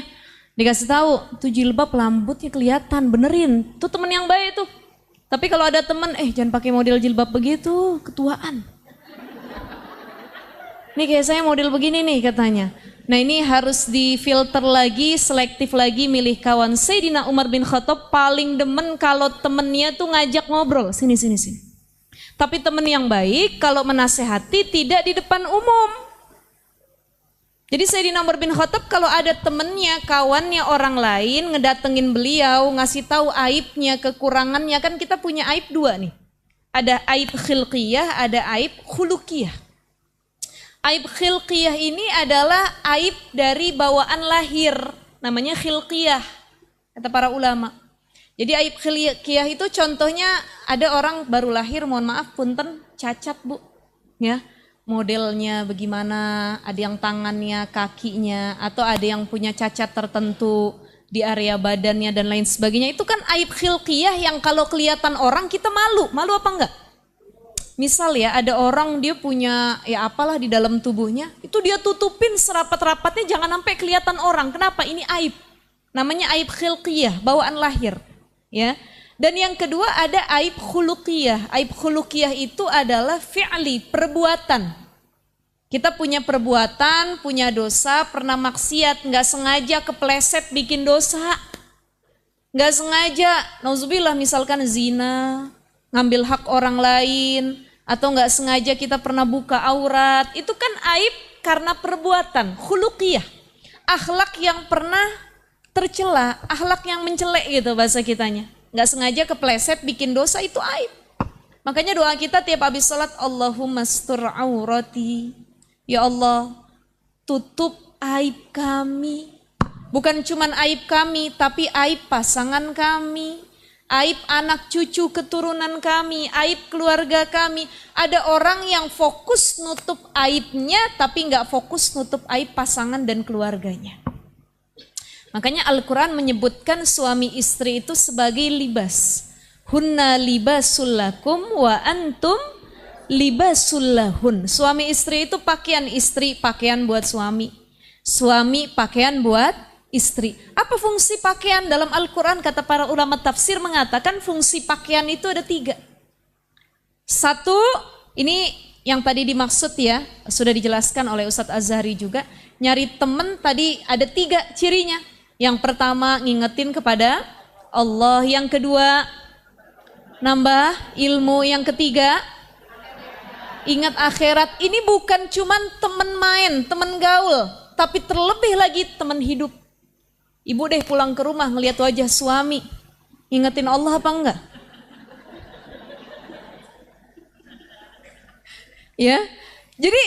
Dikasih tahu, tuh jilbab rambutnya kelihatan, benerin. Tuh temen yang baik tuh. Tapi kalau ada temen, jangan pakai model jilbab begitu, ketuaan. Nih kayak saya model begini nih katanya. Nah ini harus difilter lagi, selektif lagi milih kawan. Sayyidina Umar bin Khattab paling demen kalau temennya tuh ngajak ngobrol. Sini. Tapi teman yang baik kalau menasehati tidak di depan umum. Jadi Sayyidina Umar bin Khattab kalau ada temennya, kawannya orang lain ngedatengin beliau, ngasih tahu aibnya, kekurangannya, kan kita punya aib dua nih. Ada aib khilqiyah, ada aib khuluqiyah. Aib khilqiyah ini adalah aib dari bawaan lahir, namanya khilqiyah, kata para ulama. Jadi aib khilqiyah itu contohnya ada orang baru lahir, mohon maaf punten, cacat Bu. Ya, modelnya bagaimana, ada yang tangannya, kakinya, atau ada yang punya cacat tertentu di area badannya dan lain sebagainya. Itu kan aib khilqiyah yang kalau kelihatan orang kita malu. Malu apa enggak? Misal ya ada orang dia punya ya apalah di dalam tubuhnya, itu dia tutupin serapat-rapatnya jangan sampai kelihatan orang. Kenapa? Ini aib. Namanya aib khilqiyah, bawaan lahir. Ya. Dan yang kedua ada aib khuluqiyah. Aib khuluqiyah itu adalah fi'li, perbuatan. Kita punya perbuatan, punya dosa, pernah maksiat, nggak sengaja kepleset bikin dosa. Nggak sengaja, nauzubillah misalkan zina, ngambil hak orang lain, atau nggak sengaja kita pernah buka aurat. Itu kan aib karena perbuatan, khuluqiyah. Akhlak yang pernah tercela, akhlak yang mencelek gitu bahasa kitanya. Nggak sengaja kepleset bikin dosa itu aib. Makanya doa kita tiap habis sholat, Allahumma astur aurati. Ya Allah, tutup aib kami. Bukan cuman aib kami, tapi aib pasangan kami. Aib anak cucu keturunan kami, aib keluarga kami. Ada orang yang fokus nutup aibnya, tapi nggak fokus nutup aib pasangan dan keluarganya. Makanya Al-Quran menyebutkan suami istri itu sebagai libas. Hunna libasul lakum wa antum libasul lahun. Suami istri itu pakaian, istri pakaian buat suami. Suami pakaian buat istri. Apa fungsi pakaian dalam Al-Quran? Kata para ulama tafsir mengatakan fungsi pakaian itu ada 3. Satu, ini yang tadi dimaksud ya, sudah dijelaskan oleh Ustadz Azhari juga. Nyari temen tadi ada 3 cirinya. Yang pertama ngingetin kepada Allah, yang kedua nambah ilmu, yang ketiga ingat akhirat. Ini bukan cuman teman main, teman gaul, tapi terlebih lagi teman hidup. Ibu deh pulang ke rumah ngelihat wajah suami, ingetin Allah apa enggak? Ya, jadi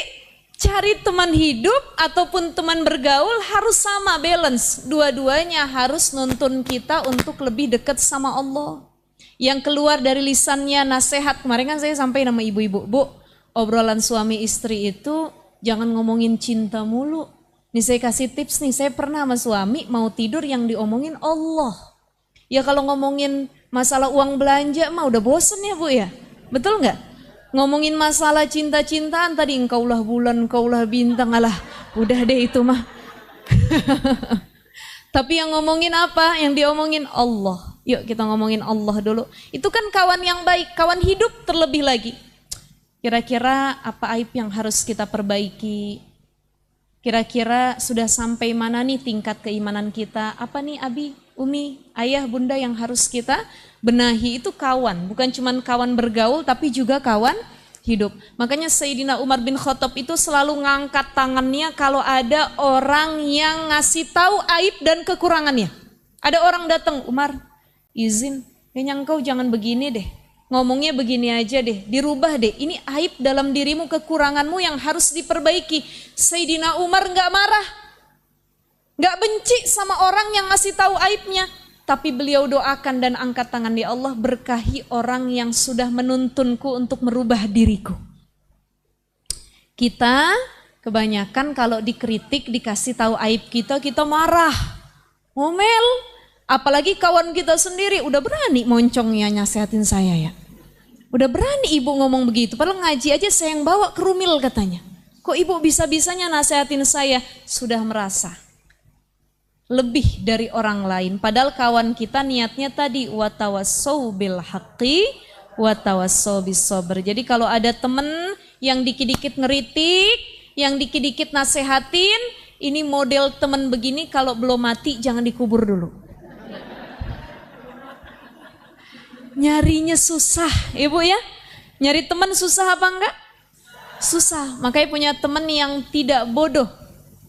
cari teman hidup ataupun teman bergaul harus sama, balance. Dua-duanya harus nuntun kita untuk lebih dekat sama Allah. Yang keluar dari lisannya nasihat. Kemarin kan saya sampaikan nama ibu-ibu, Bu, obrolan suami istri itu jangan ngomongin cinta mulu. Nih saya kasih tips nih, saya pernah sama suami mau tidur yang diomongin Allah. Ya kalau ngomongin masalah uang belanja mah udah bosen ya Bu ya. Betul nggak? Ngomongin masalah cinta-cintaan tadi engkaulah bulan, engkaulah bintang, alah udah deh itu mah. Tapi yang ngomongin apa? Yang diomongin Allah. Yuk kita ngomongin Allah dulu. Itu kan kawan yang baik, kawan hidup terlebih lagi. Kira-kira apa aib yang harus kita perbaiki? Kira-kira sudah sampai mana nih tingkat keimanan kita? Apa nih Abi, Umi, ayah, bunda yang harus kita benahi? Itu kawan, bukan cuma kawan bergaul tapi juga kawan hidup. Makanya Sayyidina Umar bin Khattab itu selalu ngangkat tangannya kalau ada orang yang ngasih tahu aib dan kekurangannya. Ada orang datang, Umar, izin, kayaknya engkau jangan begini deh. Ngomongnya begini aja deh, dirubah deh. Ini aib dalam dirimu, kekuranganmu yang harus diperbaiki. Sayyidina Umar nggak marah, nggak benci sama orang yang ngasih tahu aibnya. Tapi beliau doakan dan angkat tangan, ya Allah berkahi orang yang sudah menuntunku untuk merubah diriku. Kita kebanyakan kalau dikritik, dikasih tahu aib kita marah, ngomel. Apalagi kawan kita sendiri udah berani moncongnya nasihatin saya ya. Udah berani ibu ngomong begitu. Padahal ngaji aja saya yang bawa kerumil katanya. Kok ibu bisa-bisanya nasihatin saya? Sudah merasa lebih dari orang lain. Padahal kawan kita niatnya tadi watawassau bil haqqi watawassau bis sabr. Jadi kalau ada temen yang dikit-dikit ngeritik, yang dikit-dikit nasehatin, ini model temen begini kalau belum mati jangan dikubur dulu. Nyarinya susah, ibu ya. Nyari teman susah apa enggak? Susah. Makanya punya teman yang tidak bodoh.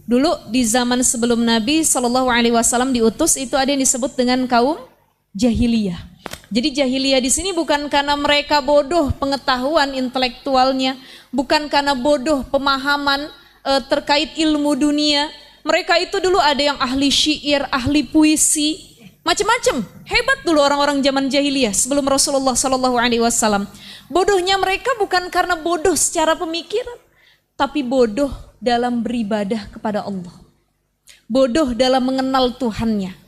Dulu di zaman sebelum Nabi SAW diutus itu ada yang disebut dengan kaum jahiliyah. Jadi jahiliyah di sini bukan karena mereka bodoh pengetahuan intelektualnya, bukan karena bodoh pemahaman terkait ilmu dunia. Mereka itu dulu ada yang ahli syair, ahli puisi. Macam-macam, hebat dulu orang-orang zaman jahiliyah sebelum Rasulullah SAW. Bodohnya mereka bukan karena bodoh secara pemikiran, tapi bodoh dalam beribadah kepada Allah. Bodoh dalam mengenal Tuhannya.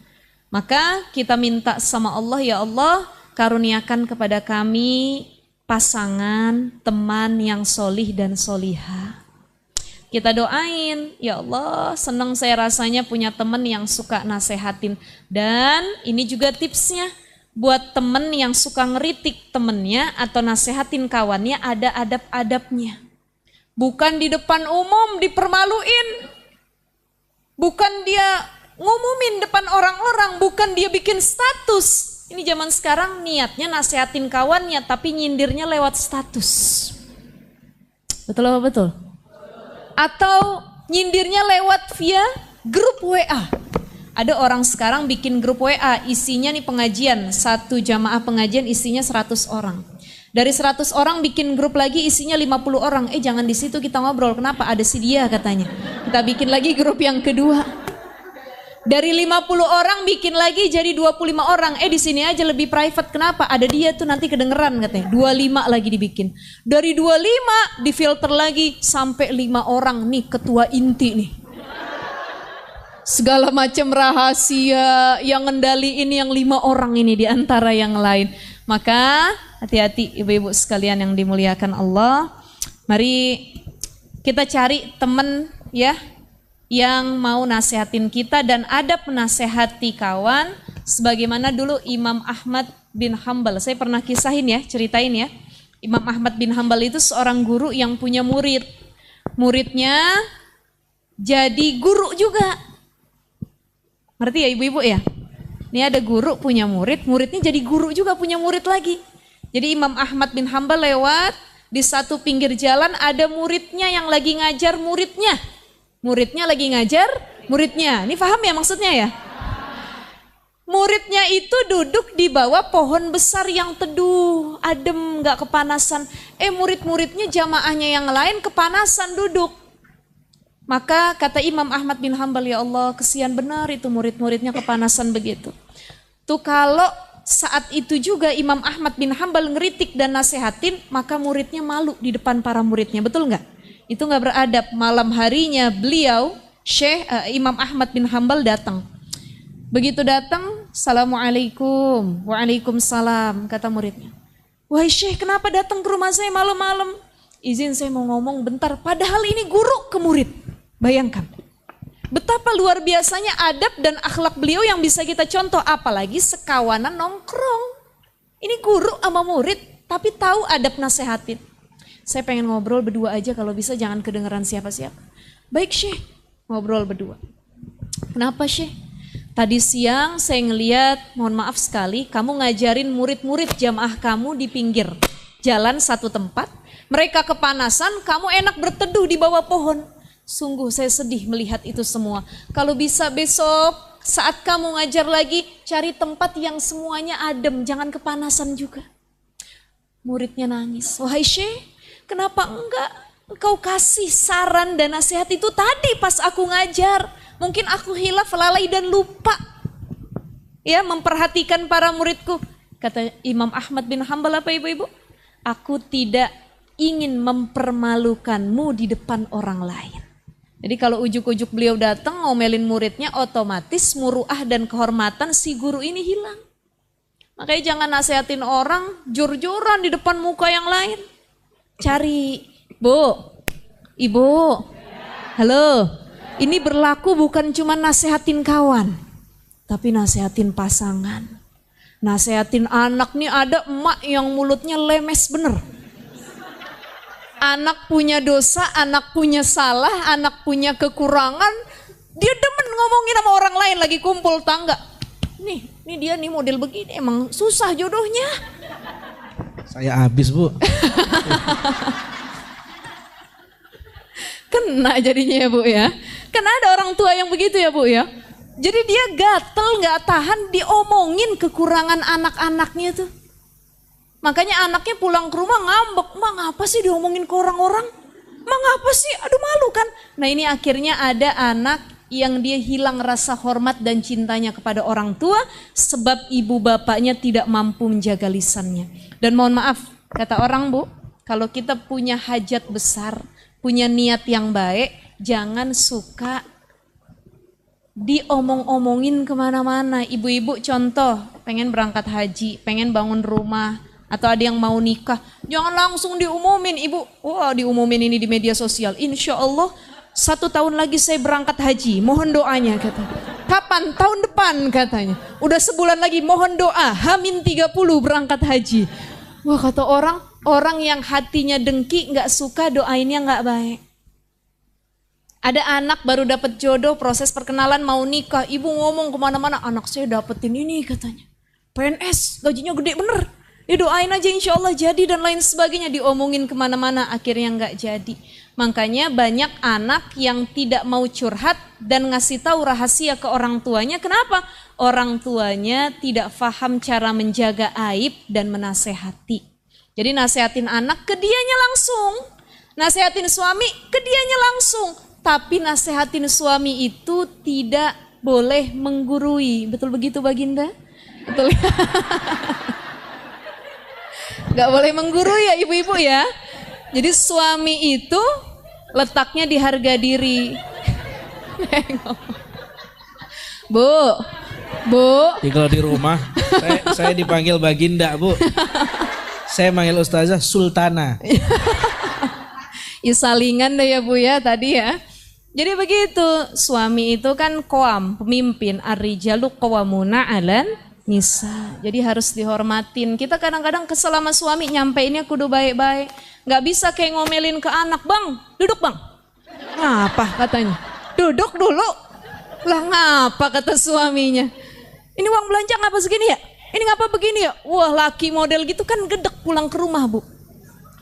Maka kita minta sama Allah, ya Allah karuniakan kepada kami pasangan, teman yang solih dan solihah. Kita doain, ya Allah senang saya rasanya punya teman yang suka nasehatin. Dan ini juga tipsnya, buat teman yang suka ngeritik temennya atau nasehatin kawannya ada adab-adabnya. Bukan di depan umum dipermaluin, bukan dia ngumumin depan orang-orang, bukan dia bikin status. Ini zaman sekarang niatnya nasehatin kawannya tapi nyindirnya lewat status. Betul apa betul? Atau nyindirnya lewat via grup WA. Ada orang sekarang bikin grup WA, isinya nih pengajian, satu jamaah pengajian isinya 100 orang. Dari 100 orang bikin grup lagi isinya 50 orang. Jangan di situ kita ngobrol, kenapa? Ada si dia katanya. Kita bikin lagi grup yang kedua. Dari 50 orang bikin lagi jadi 25 orang. Di sini aja lebih private. Kenapa? Ada dia tuh nanti kedengeran katanya. 25 lagi dibikin. Dari 25 difilter lagi sampai 5 orang nih ketua inti nih. Segala macam rahasia yang ngendaliin yang 5 orang ini diantara yang lain. Maka hati-hati ibu-ibu sekalian yang dimuliakan Allah. Mari kita cari teman ya yang mau nasihatin kita dan adab menasehati kawan sebagaimana dulu Imam Ahmad bin Hambal. Saya pernah kisahin ya, ceritain ya. Imam Ahmad bin Hambal itu seorang guru yang punya murid. Muridnya jadi guru juga. Ngerti ya ibu-ibu ya? Ini ada guru punya murid, muridnya jadi guru juga punya murid lagi. Jadi Imam Ahmad bin Hambal lewat di satu pinggir jalan ada muridnya yang lagi ngajar muridnya. Muridnya lagi ngajar muridnya. Ini paham ya maksudnya ya? Muridnya itu duduk di bawah pohon besar yang teduh, adem, gak kepanasan. Murid-muridnya jamaahnya yang lain kepanasan duduk. Maka kata Imam Ahmad bin Hambal, ya Allah kesian benar itu murid-muridnya kepanasan begitu. Tuh kalau saat itu juga Imam Ahmad bin Hambal ngeritik dan nasehatin, maka muridnya malu di depan para muridnya, betul gak? Itu gak beradab. Malam harinya beliau Imam Ahmad bin Hambal datang. Begitu datang, Assalamualaikum. Waalaikumsalam, kata muridnya. Wahai Syekh, kenapa datang ke rumah saya malam-malam? Izin saya mau ngomong bentar, padahal ini guru ke murid. Bayangkan, betapa luar biasanya adab dan akhlak beliau yang bisa kita contoh, apalagi sekawanan nongkrong. Ini guru sama murid, tapi tahu adab nasehatin. Saya pengen ngobrol berdua aja, kalau bisa jangan kedengeran siapa-siapa. Baik Syekh, ngobrol berdua. Kenapa Syekh? Tadi siang saya ngeliat, mohon maaf sekali, kamu ngajarin murid-murid jamaah kamu di pinggir jalan satu tempat. Mereka kepanasan, kamu enak berteduh di bawah pohon. Sungguh saya sedih melihat itu semua. Kalau bisa besok saat kamu ngajar lagi, cari tempat yang semuanya adem, jangan kepanasan juga. Muridnya nangis, wahai Syekh, kenapa enggak engkau kasih saran dan nasihat itu tadi pas aku ngajar? Mungkin aku hilaf, lalai dan lupa ya memperhatikan para muridku. Kata Imam Ahmad bin Hambal apa ibu-ibu? Aku tidak ingin mempermalukanmu di depan orang lain. Jadi kalau ujuk-ujuk beliau datang ngomelin muridnya, otomatis muruah dan kehormatan si guru ini hilang. Makanya jangan nasihatin orang jor-joran di depan muka yang lain. Cari, Bu, Ibu, halo. Ini berlaku bukan cuma nasehatin kawan, tapi nasehatin pasangan. Nasehatin anak nih, ada emak yang mulutnya lemes bener. Anak punya dosa, anak punya salah, anak punya kekurangan. Dia demen ngomongin sama orang lain lagi kumpul tangga. Nih dia nih model begini, emang susah jodohnya. Saya habis Bu. Kena jadinya ya Bu ya. Karena ada orang tua yang begitu ya Bu ya. Jadi dia gatel gak tahan diomongin kekurangan anak-anaknya tuh. Makanya anaknya pulang ke rumah ngambek. Mak ngapa sih diomongin ke orang-orang? Mak ngapa sih? Aduh malu kan. Nah ini akhirnya ada anak yang dia hilang rasa hormat dan cintanya kepada orang tua. Sebab ibu bapaknya tidak mampu menjaga lisannya. Dan mohon maaf kata orang Bu. Kalau kita punya hajat besar, punya niat yang baik, jangan suka diomong-omongin kemana-mana. Ibu-ibu contoh, pengen berangkat haji, pengen bangun rumah, atau ada yang mau nikah, jangan langsung diumumin ibu. Wah diumumin ini di media sosial. Insya Allah 1 tahun lagi saya berangkat haji, mohon doanya katanya. Kapan? Tahun depan katanya. Udah sebulan lagi mohon doa, H-30 berangkat haji. Wah kata orang yang hatinya dengki gak suka doainnya gak baik. Ada anak baru dapat jodoh, proses perkenalan mau nikah, ibu ngomong kemana-mana, anak saya dapetin ini katanya. PNS, gajinya gede bener. Ya doain aja insya Allah jadi dan lain sebagainya, diomongin kemana-mana akhirnya nggak jadi. Makanya banyak anak yang tidak mau curhat dan ngasih tahu rahasia ke orang tuanya. Kenapa? Orang tuanya tidak paham cara menjaga aib dan menasehati. Jadi nasehatin anak ke dianya langsung, nasehatin suami ke dianya langsung. Tapi nasehatin suami itu tidak boleh menggurui. Betul begitu Baginda? Betul. Gak boleh menggurui ya ibu-ibu ya. Jadi suami itu letaknya di harga diri. Bu. Jadi kalau di rumah saya dipanggil Baginda Bu. Saya manggil Ustazah Sultana. Ya salingan deh ya Bu ya tadi ya. Jadi begitu, suami itu kan qawam, pemimpin, ar-rijalu qawwamuna 'alan nisa. Jadi harus dihormatin. Kita kadang-kadang kesel sama suami, nyampeinnya kudu baik-baik. Gak bisa kayak ngomelin ke anak, bang, duduk bang. Ngapa katanya? Duduk dulu. Lah ngapa kata suaminya? Ini uang belanja ngapa segini ya? Ini ngapa begini ya? Wah laki model gitu kan gedek pulang ke rumah Bu.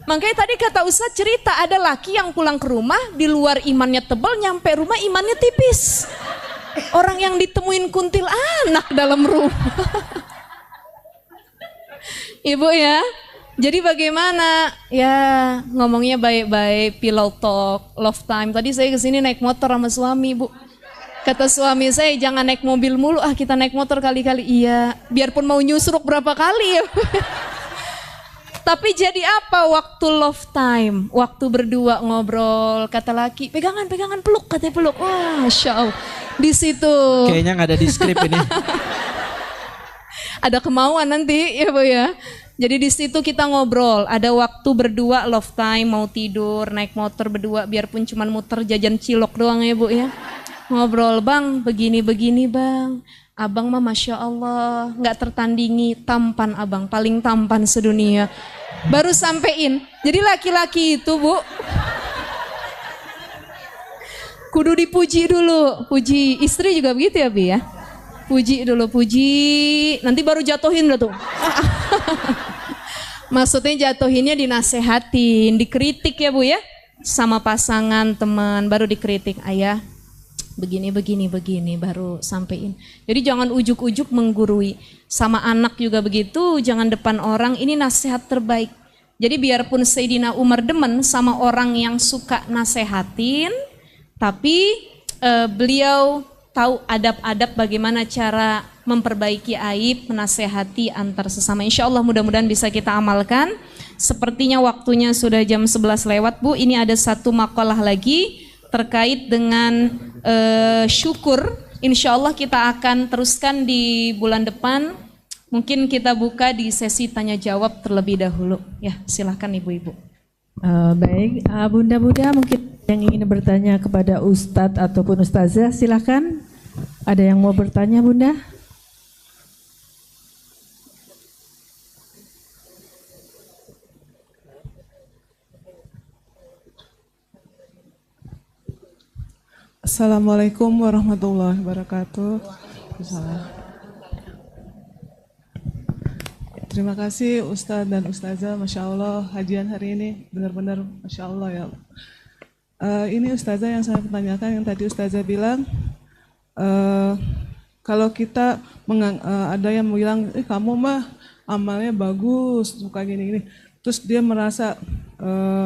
Makanya tadi kata Ustaz cerita ada laki yang pulang ke rumah di luar imannya tebal, nyampe rumah imannya tipis. Orang yang ditemuin kuntil anak dalam rumah. Ibu ya, jadi bagaimana? Ya ngomongnya baik-baik, pillow talk, love time. Tadi saya kesini naik motor sama suami Bu. Kata suami saya jangan naik mobil mulu, kita naik motor kali-kali. Iya, biarpun mau nyusruk berapa kali ya. Tapi jadi apa waktu love time? Waktu berdua ngobrol, kata laki, pegangan peluk, katanya peluk. Wah, Masya Allah. Di situ. Kayaknya nggak ada di skrip ini. Ada kemauan nanti ya Bu ya. Jadi di situ kita ngobrol, ada waktu berdua love time, mau tidur, naik motor berdua, biarpun cuma muter jajan cilok doang ya Bu ya. Ngobrol, bang, begini bang. Abang mah Masya Allah, gak tertandingi, tampan abang, paling tampan sedunia. Baru sampein, jadi laki-laki itu Bu, kudu dipuji dulu, puji istri juga begitu ya Bi ya. Puji dulu, puji, nanti baru jatuhin dah tuh. Maksudnya jatuhinnya dinasehatin, dikritik ya Bu ya. Sama pasangan, teman, baru dikritik. Ayah, begini, baru sampein. Jadi jangan ujuk-ujuk menggurui. Sama anak juga begitu, jangan depan orang, ini nasihat terbaik. Jadi biarpun Sayyidina Umar demen sama orang yang suka nasehatin, tapi beliau tahu adab-adab bagaimana cara memperbaiki aib, menasehati antar sesama. Insya Allah mudah-mudahan bisa kita amalkan. Sepertinya waktunya sudah jam 11 lewat Bu. Ini ada satu makalah lagi terkait dengan syukur. Insya Allah kita akan teruskan di bulan depan. Mungkin kita buka di sesi tanya jawab terlebih dahulu. Ya, silahkan ibu-ibu. Baik, bunda-bunda mungkin yang ingin bertanya kepada Ustadz ataupun Ustazah, silakan. Ada yang mau bertanya, Bunda? Assalamualaikum warahmatullahi wabarakatuh. Terima kasih Ustadz dan Ustazah, Masya Allah hajian hari ini benar-benar Masya Allah ya. Ini Ustazah yang saya pertanyakan, yang tadi Ustazah bilang, kalau kita ada yang bilang, kamu mah amalnya bagus, suka gini-gini, terus dia merasa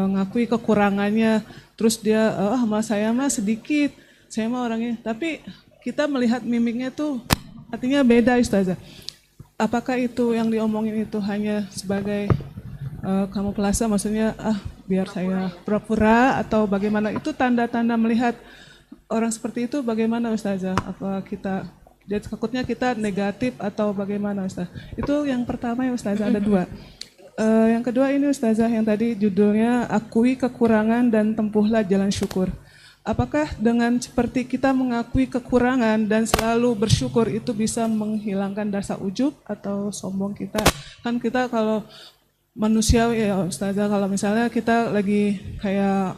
ngakui kekurangannya, terus dia, amal saya mah sedikit, saya mah orangnya, tapi kita melihat mimiknya tuh artinya beda Ustazah. Apakah itu yang diomongin itu hanya sebagai kamuflase, maksudnya biar saya pura-pura atau bagaimana? Itu tanda-tanda melihat orang seperti itu bagaimana Ustazah? Apa kita, jadi takutnya kita negatif atau bagaimana Ustazah? Itu yang pertama ya Ustazah, ada dua. Yang kedua ini Ustazah yang tadi judulnya akui kekurangan dan tempuhlah jalan syukur. Apakah dengan seperti kita mengakui kekurangan dan selalu bersyukur itu bisa menghilangkan rasa ujub atau sombong kita? Kan kita kalau manusia ya Ustazah, kalau misalnya kita lagi kayak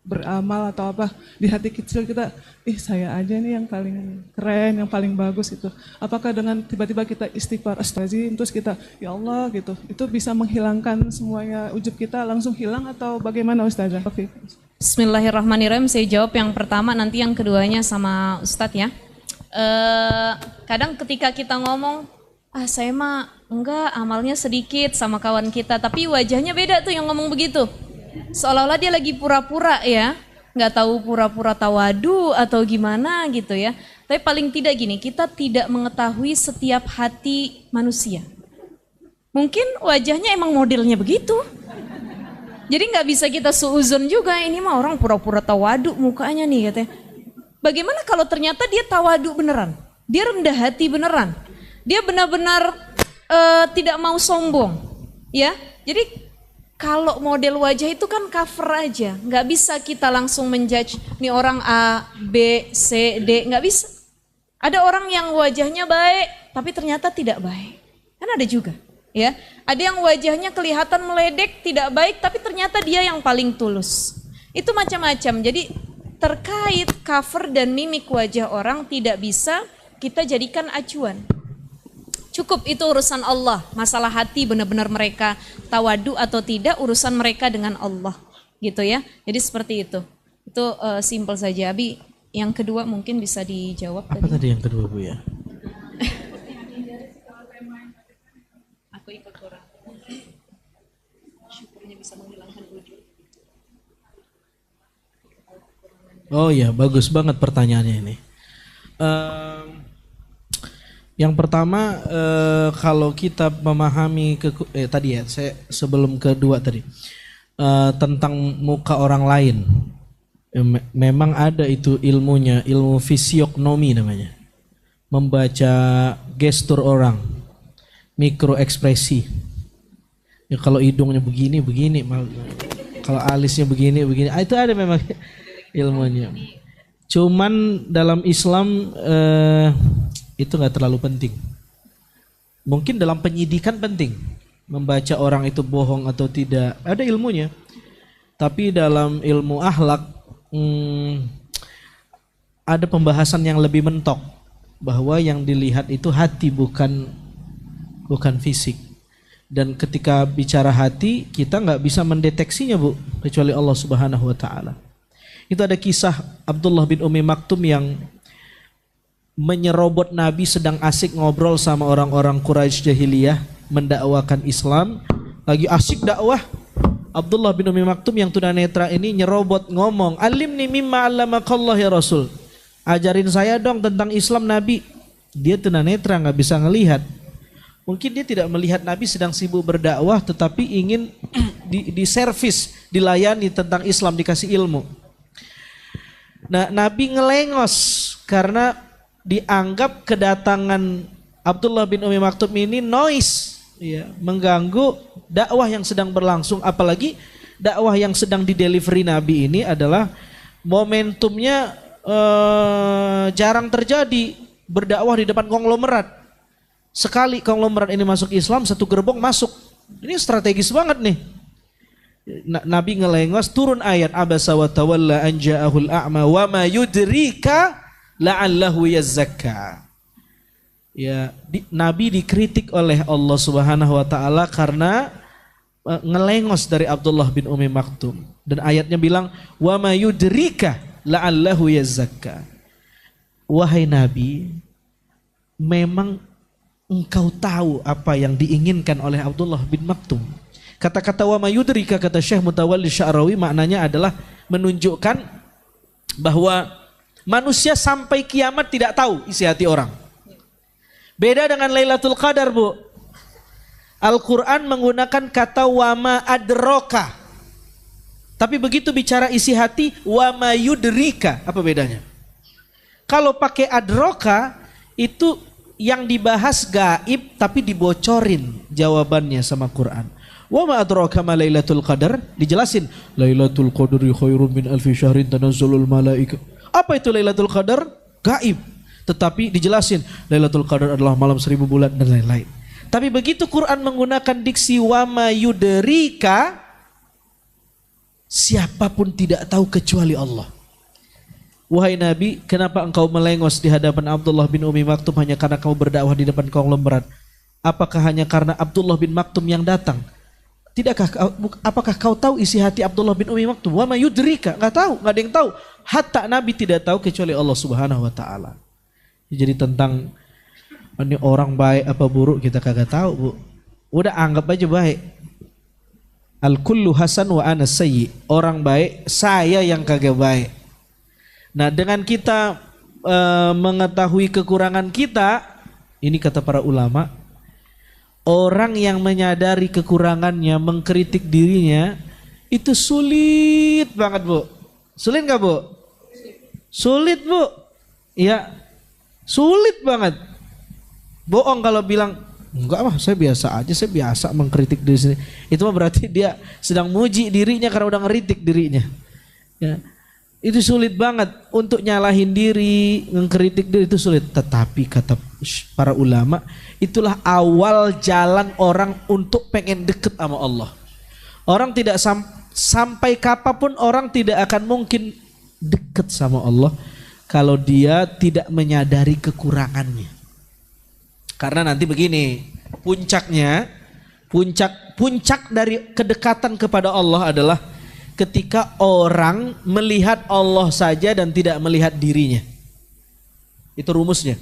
beramal atau apa, di hati kecil kita, saya aja nih yang paling keren, yang paling bagus itu. Apakah dengan tiba-tiba kita istighfar, astagfirullahaladzim, terus kita, ya Allah gitu, itu bisa menghilangkan semuanya ujub kita langsung hilang atau bagaimana Ustazah? Bismillahirrahmanirrahim. Saya jawab yang pertama, nanti yang keduanya sama Ustadz ya. Kadang ketika kita ngomong, saya mah enggak, amalnya sedikit sama kawan kita, tapi wajahnya beda tuh yang ngomong begitu. Seolah-olah dia lagi pura-pura ya, nggak tahu pura-pura tawadu atau gimana gitu ya. Tapi paling tidak gini, kita tidak mengetahui setiap hati manusia. Mungkin wajahnya emang modelnya begitu. Jadi nggak bisa kita suuzon juga, ini mah orang pura-pura tawadu mukanya nih katanya. Bagaimana kalau ternyata dia tawadu beneran, dia rendah hati beneran, dia benar-benar tidak mau sombong, ya. Jadi kalau model wajah itu kan cover aja, nggak bisa kita langsung menjudge nih orang A, B, C, D, nggak bisa. Ada orang yang wajahnya baik, tapi ternyata tidak baik, kan ada juga. Ya, ada yang wajahnya kelihatan meledek, tidak baik, tapi ternyata dia yang paling tulus. Itu macam-macam. Jadi terkait cover dan mimik wajah orang tidak bisa kita jadikan acuan. Cukup itu urusan Allah. Masalah hati benar-benar mereka tawadu atau tidak, urusan mereka dengan Allah, gitu ya. Jadi seperti itu. Itu simple saja. Abi, yang kedua mungkin bisa dijawab. Apa tadi yang kedua Bu ya? Oh iya, bagus banget pertanyaannya ini. Yang pertama kalau kita memahami tadi ya, saya sebelum kedua tadi tentang muka orang lain. Memang ada itu ilmunya, ilmu fisiognomi namanya. Membaca gestur orang, mikro ekspresi. Ya, kalau hidungnya begini, kalau alisnya begini. Itu ada memang ilmunya. Cuman dalam Islam itu nggak terlalu penting. Mungkin dalam penyidikan penting, membaca orang itu bohong atau tidak, ada ilmunya. Tapi dalam ilmu akhlak ada pembahasan yang lebih mentok, bahwa yang dilihat itu hati bukan fisik. Dan ketika bicara hati, kita nggak bisa mendeteksinya, Bu, kecuali Allah Subhanahu wa taala. Itu ada kisah Abdullah bin Umi Maktum yang menyerobot Nabi sedang asik ngobrol sama orang-orang Quraisy jahiliyah mendakwakan Islam, lagi asik dakwah. Abdullah bin Umi Maktum yang tunanetra ini nyerobot ngomong, "Alimni mimma 'allamakallah ya Rasul." Ajarin saya dong tentang Islam Nabi. Dia tunanetra, nggak bisa ngelihat. Mungkin dia tidak melihat Nabi sedang sibuk berdakwah, tetapi ingin diservis, dilayani tentang Islam, dikasih ilmu. Nah, Nabi ngelengos karena dianggap kedatangan Abdullah bin Umi Maktum ini noise, ya, mengganggu dakwah yang sedang berlangsung. Apalagi dakwah yang sedang didelivery Nabi ini adalah momentumnya jarang terjadi, berdakwah di depan konglomerat. Sekali konglomerat ini masuk Islam, satu gerbong masuk. Ini strategis banget nih. Nabi ngelengos, turun ayat abasa wa tawalla an ja'ahul a'ma wa ma yudrika la'allahu yazzakka. Ya, Nabi dikritik oleh Allah Subhanahu wa taala karena ngelengos dari Abdullah bin Umi Maktum, dan ayatnya bilang wa ma yudrika la'allahu yazzakka. Wahai Nabi, memang engkau tahu apa yang diinginkan oleh Abdullah bin Maktum. Kata-kata wa ma yudrika, kata Syekh Mutawalli Sya'rawi, maknanya adalah menunjukkan bahwa manusia sampai kiamat tidak tahu isi hati orang. Beda dengan Lailatul Qadar, Bu. Al-Quran menggunakan kata wama adroka. Tapi begitu bicara isi hati, wama yudrika. Apa bedanya? Kalau pakai adroka, itu yang dibahas gaib tapi dibocorin jawabannya sama Quran. Wama adroka ma Lailatul Qadar, dijelasin. Lailatul Qadri khairum min alfi syahrin tanazzalul malaika. Apa itu Lailatul Qadar? Gaib. Tetapi dijelasin Lailatul Qadar adalah malam 1000 bulan dan lain-lain. Tapi begitu Quran menggunakan diksi wama yudrika, siapapun tidak tahu kecuali Allah. Wahai Nabi, kenapa engkau melengos di hadapan Abdullah bin Umi Maktum hanya karena kamu berdakwah di depan konglomerat? Apakah hanya karena Abdullah bin Maktum yang datang? Apakah kau tahu isi hati Abdullah bin Umi Maktum? Wama yudrika, enggak tahu, enggak ada yang tahu. Hatta Nabi tidak tahu kecuali Allah Subhanahu wa taala. Jadi tentang ini orang baik apa buruk kita kagak tahu, Bu. Udah anggap aja baik. Al-kullu hasan wa ana sayyi. Orang baik, saya yang kagak baik. Nah, dengan kita mengetahui kekurangan kita, ini kata para ulama, orang yang menyadari kekurangannya, mengkritik dirinya, itu sulit banget, Bu. Sulit gak, Bu? Sulit, Bu. Ya, sulit banget. Bohong kalau bilang enggak mah, saya biasa aja, saya biasa mengkritik diri sendiri. Itu mah berarti dia sedang muji dirinya karena udah ngeritik dirinya. Ya. Itu sulit banget untuk nyalahin diri, mengkritik diri itu sulit. Tetapi kata para ulama, itulah awal jalan orang untuk pengen deket sama Allah. Orang tidak sampai kapanpun orang tidak akan mungkin deket sama Allah kalau dia tidak menyadari kekurangannya. Karena nanti begini, puncak dari kedekatan kepada Allah adalah ketika orang melihat Allah saja dan tidak melihat dirinya. Itu rumusnya.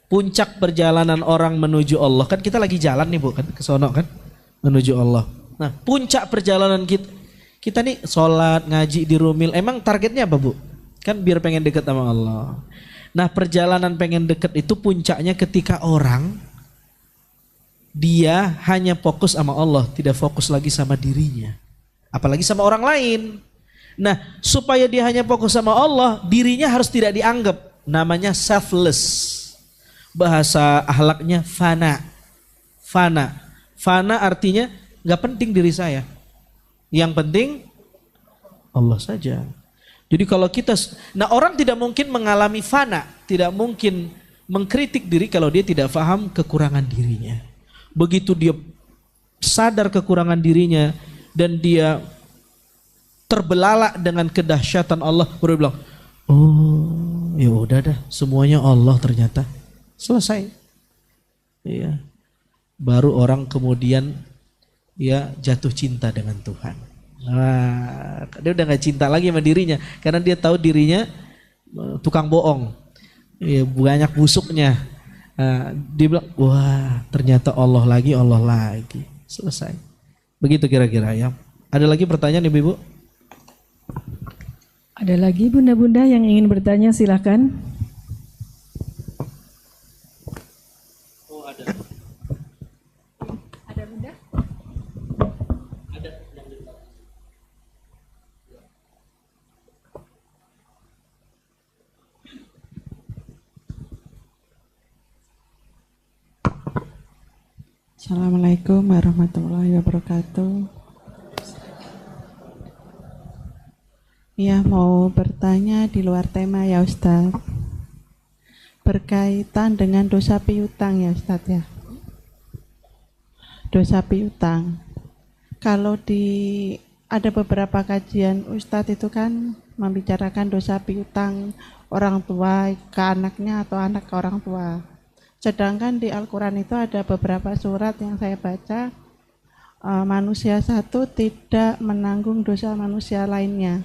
Puncak perjalanan orang menuju Allah, kan kita lagi jalan nih, Bu, kan ke sono kan menuju Allah. Nah, puncak perjalanan kita nih sholat, ngaji di Rumil, emang targetnya apa, Bu? Kan biar pengen dekat sama Allah. Nah, perjalanan pengen deket itu puncaknya ketika orang dia hanya fokus sama Allah, tidak fokus lagi sama dirinya, apalagi sama orang lain. Nah, supaya dia hanya fokus sama Allah, dirinya harus tidak dianggap. Namanya selfless. Bahasa akhlaknya fana. Fana artinya gak penting diri saya. Yang penting Allah saja. Jadi kalau kita, nah orang tidak mungkin mengalami fana, tidak mungkin mengkritik diri kalau dia tidak paham kekurangan dirinya. Begitu dia sadar kekurangan dirinya dan dia terbelalak dengan kedahsyatan Allah, baru bilang, oh ya udah dah, semuanya Allah ternyata. Selesai. Iya. Baru orang kemudian ya jatuh cinta dengan Tuhan. Nah, dia udah gak cinta lagi sama dirinya karena dia tahu dirinya tukang bohong. Ya, banyak busuknya. Nah, dia bilang, wah ternyata Allah lagi. Selesai. Begitu kira-kira ya. Ada lagi pertanyaan ibu-ibu? Ada lagi bunda-bunda yang ingin bertanya, silakan. Oh ada. Ada bunda? Ada. Assalamualaikum warahmatullahi wabarakatuh. Ya, mau bertanya di luar tema ya Ustaz. Berkaitan dengan dosa piutang ya Ustaz ya. Dosa piutang. Kalau ada beberapa kajian Ustadz itu kan membicarakan dosa piutang orang tua ke anaknya atau anak ke orang tua. Sedangkan di Al-Quran itu ada beberapa surat yang saya baca, manusia satu tidak menanggung dosa manusia lainnya.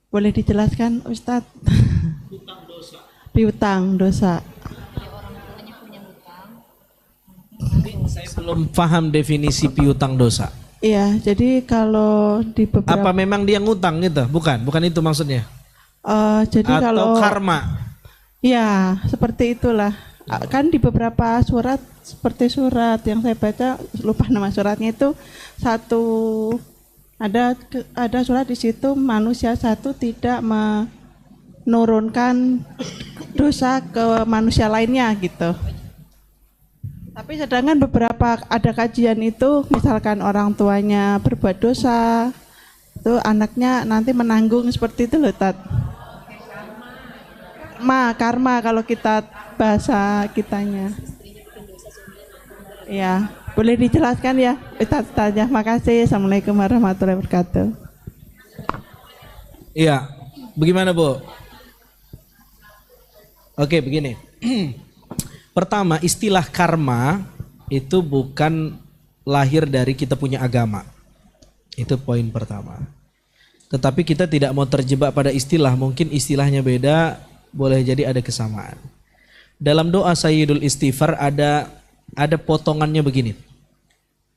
Boleh dijelaskan Ustadz? Piutang dosa. Saya belum paham definisi piutang dosa. Iya, jadi kalau di beberapa... Apa memang dia ngutang gitu? Bukan itu maksudnya. Jadi atau kalau karma. Ya, seperti itulah. Kan di beberapa surat, seperti surat yang saya baca, lupa nama suratnya itu, ada surat di situ, manusia satu tidak menurunkan dosa ke manusia lainnya gitu. Tapi sedangkan beberapa ada kajian itu, misalkan orang tuanya berbuat dosa, itu anaknya nanti menanggung, seperti itu loh Tat. Karma kalau kita bahasa kitanya. Ya, boleh dijelaskan ya Ustaz saja. Makasih. Assalamualaikum warahmatullahi wabarakatuh. Iya, bagaimana Bu? Oke, begini. Pertama, istilah karma itu bukan lahir dari kita punya agama. Itu poin pertama. Tetapi kita tidak mau terjebak pada istilah, mungkin istilahnya beda, boleh jadi ada kesamaan. Dalam doa Sayyidul Istighfar ada potongannya begini.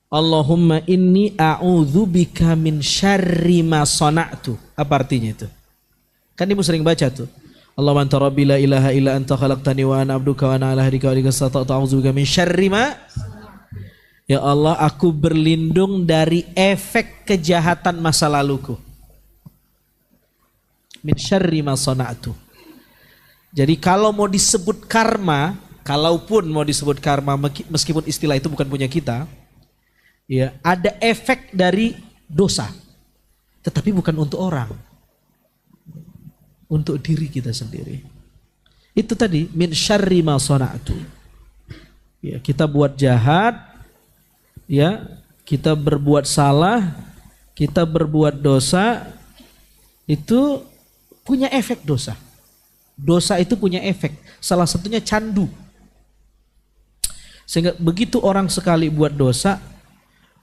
Allahumma inni a'udzubika min syarri ma sana'tu. Apa artinya itu? Kan ibu sering baca tuh. Allahumma anta rabbi la ilaha illa anta khalaqtani wa ana abduka wa ana ala ahdika wa ahdika stata'tu a'udzubika min syarri ma. Ya Allah, aku berlindung dari efek kejahatan masa laluku. Min syarri ma sana'tu. Jadi kalau mau disebut karma, kalaupun mau disebut karma, meskipun istilah itu bukan punya kita, ya ada efek dari dosa, tetapi bukan untuk orang, untuk diri kita sendiri. Itu tadi min syarri ma sana'tu. Ya, kita buat jahat, ya kita berbuat salah, kita berbuat dosa, itu punya efek dosa. Dosa itu punya efek, salah satunya candu. Sehingga begitu orang sekali buat dosa,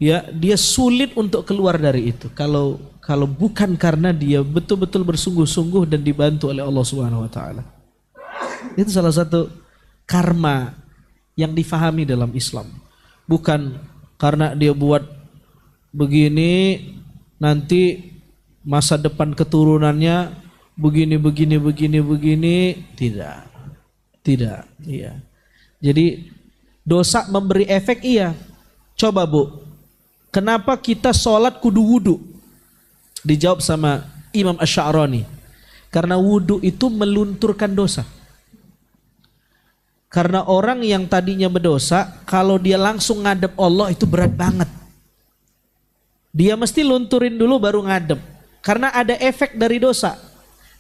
ya dia sulit untuk keluar dari itu. Kalau bukan karena dia betul-betul bersungguh-sungguh dan dibantu oleh Allah Subhanahu wa taala. Itu salah satu karma yang difahami dalam Islam. Bukan karena dia buat begini nanti masa depan keturunannya begini, tidak, iya. Jadi dosa memberi efek, iya. Coba Bu, kenapa kita sholat kudu wudu? Dijawab sama Imam Asy'arani, karena wudu itu melunturkan dosa. Karena orang yang tadinya berdosa, kalau dia langsung ngadep Allah itu berat banget. Dia mesti lunturin dulu baru ngadep. Karena ada efek dari dosa.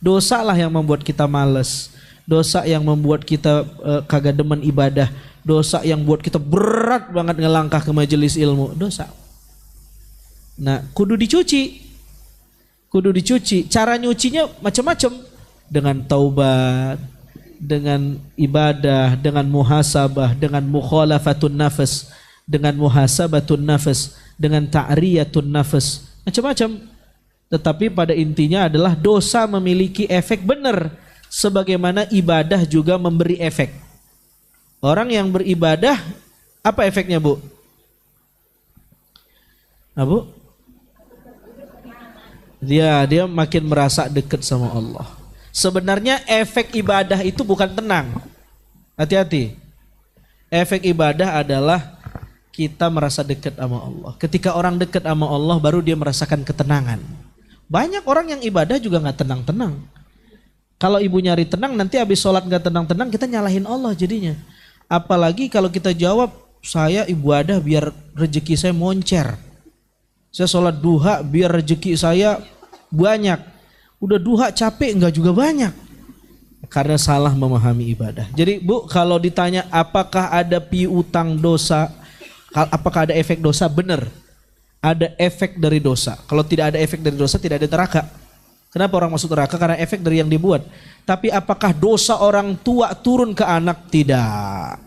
Dosa lah yang membuat kita males. Dosa yang membuat kita kagak demen ibadah. Dosa yang buat kita berat banget ngelangkah ke majelis ilmu. Dosa. Nah, kudu dicuci. Cara nyucinya macam-macam. Dengan taubat, dengan ibadah, dengan muhasabah, dengan mukhalafatun nafas, dengan muhasabatun nafas, dengan ta'riyatun nafas, macam-macam. Tetapi pada intinya adalah dosa memiliki efek benar, sebagaimana ibadah juga memberi efek. Orang yang beribadah, apa efeknya Bu? Nah, Bu? Dia makin merasa dekat sama Allah. Sebenarnya efek ibadah itu bukan tenang. Hati-hati. Efek ibadah adalah kita merasa dekat sama Allah. Ketika orang dekat sama Allah baru dia merasakan ketenangan. Banyak orang yang ibadah juga gak tenang-tenang. Kalau ibu nyari tenang, nanti habis sholat gak tenang-tenang, kita nyalahin Allah jadinya. Apalagi kalau kita jawab, saya ibadah biar rezeki saya moncer. Saya sholat duha biar rezeki saya banyak. Udah duha capek enggak juga banyak. Karena salah memahami ibadah. Jadi Bu, kalau ditanya apakah ada piutang dosa, apakah ada efek dosa? Benar. Ada efek dari dosa. Kalau tidak ada efek dari dosa, tidak ada neraka. Kenapa orang masuk neraka? Karena efek dari yang dibuat. Tapi apakah dosa orang tua turun ke anak? Tidak.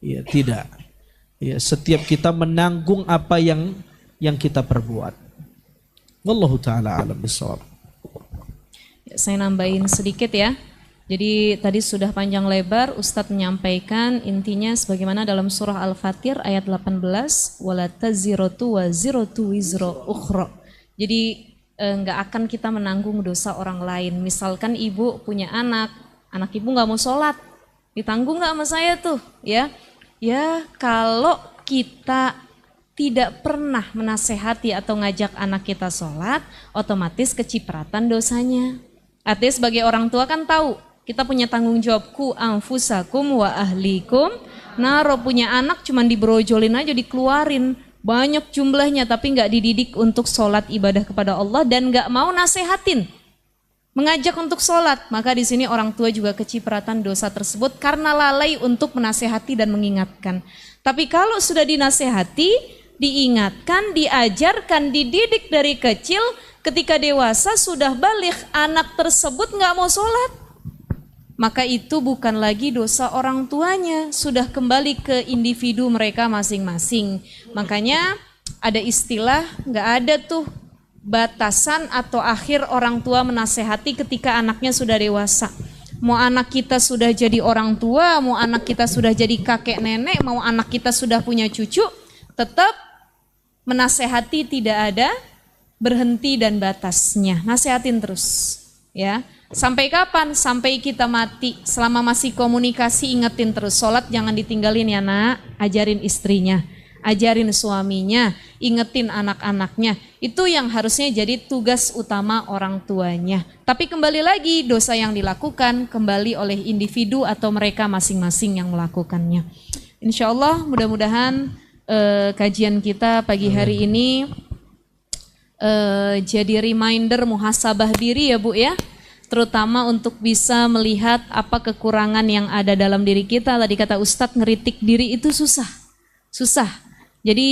Ya, tidak. Ya, setiap kita menanggung apa yang kita perbuat. Wallahu taala alam bissawab. Saya nambahin sedikit ya. Jadi tadi sudah panjang lebar Ustadz menyampaikan intinya sebagaimana dalam surah Al-Fatir ayat 18, wala taziratu waziratu wizra ukhra. Jadi enggak akan kita menanggung dosa orang lain. Misalkan ibu punya anak ibu nggak mau sholat, ditanggung nggak sama saya tuh, ya? Ya kalau kita tidak pernah menasehati atau ngajak anak kita sholat, otomatis kecipratan dosanya. Artinya sebagai orang tua kan tahu, kita punya tanggung jawab, ku anfusakum wa ahlikum. Naro punya anak cuman dibrojolin aja, dikeluarin. Banyak jumlahnya tapi nggak dididik untuk sholat ibadah kepada Allah dan nggak mau nasehatin. Mengajak untuk sholat, maka di sini orang tua juga kecipratan dosa tersebut karena lalai untuk menasehati dan mengingatkan. Tapi kalau sudah dinasehati, diingatkan, diajarkan, dididik dari kecil, ketika dewasa sudah balik, anak tersebut nggak mau sholat, maka itu bukan lagi dosa orang tuanya, sudah kembali ke individu mereka masing-masing. Makanya ada istilah, nggak ada tuh batasan atau akhir orang tua menasehati ketika anaknya sudah dewasa. Mau anak kita sudah jadi orang tua, mau anak kita sudah jadi kakek nenek, mau anak kita sudah punya cucu, tetap menasehati tidak ada berhenti dan batasnya. Nasehatin terus, ya. Sampai kapan? Sampai kita mati. Selama masih komunikasi, ingetin terus. Sholat jangan ditinggalin ya nak. Ajarin istrinya, ajarin suaminya, ingetin anak-anaknya. Itu yang harusnya jadi tugas utama orang tuanya. Tapi kembali lagi, dosa yang dilakukan kembali oleh individu atau mereka masing-masing yang melakukannya. Insya Allah mudah-mudahan kajian kita pagi hari ini jadi reminder muhasabah diri ya Bu ya, terutama untuk bisa melihat apa kekurangan yang ada dalam diri kita. Tadi kata Ustadz, ngeritik diri itu susah. Jadi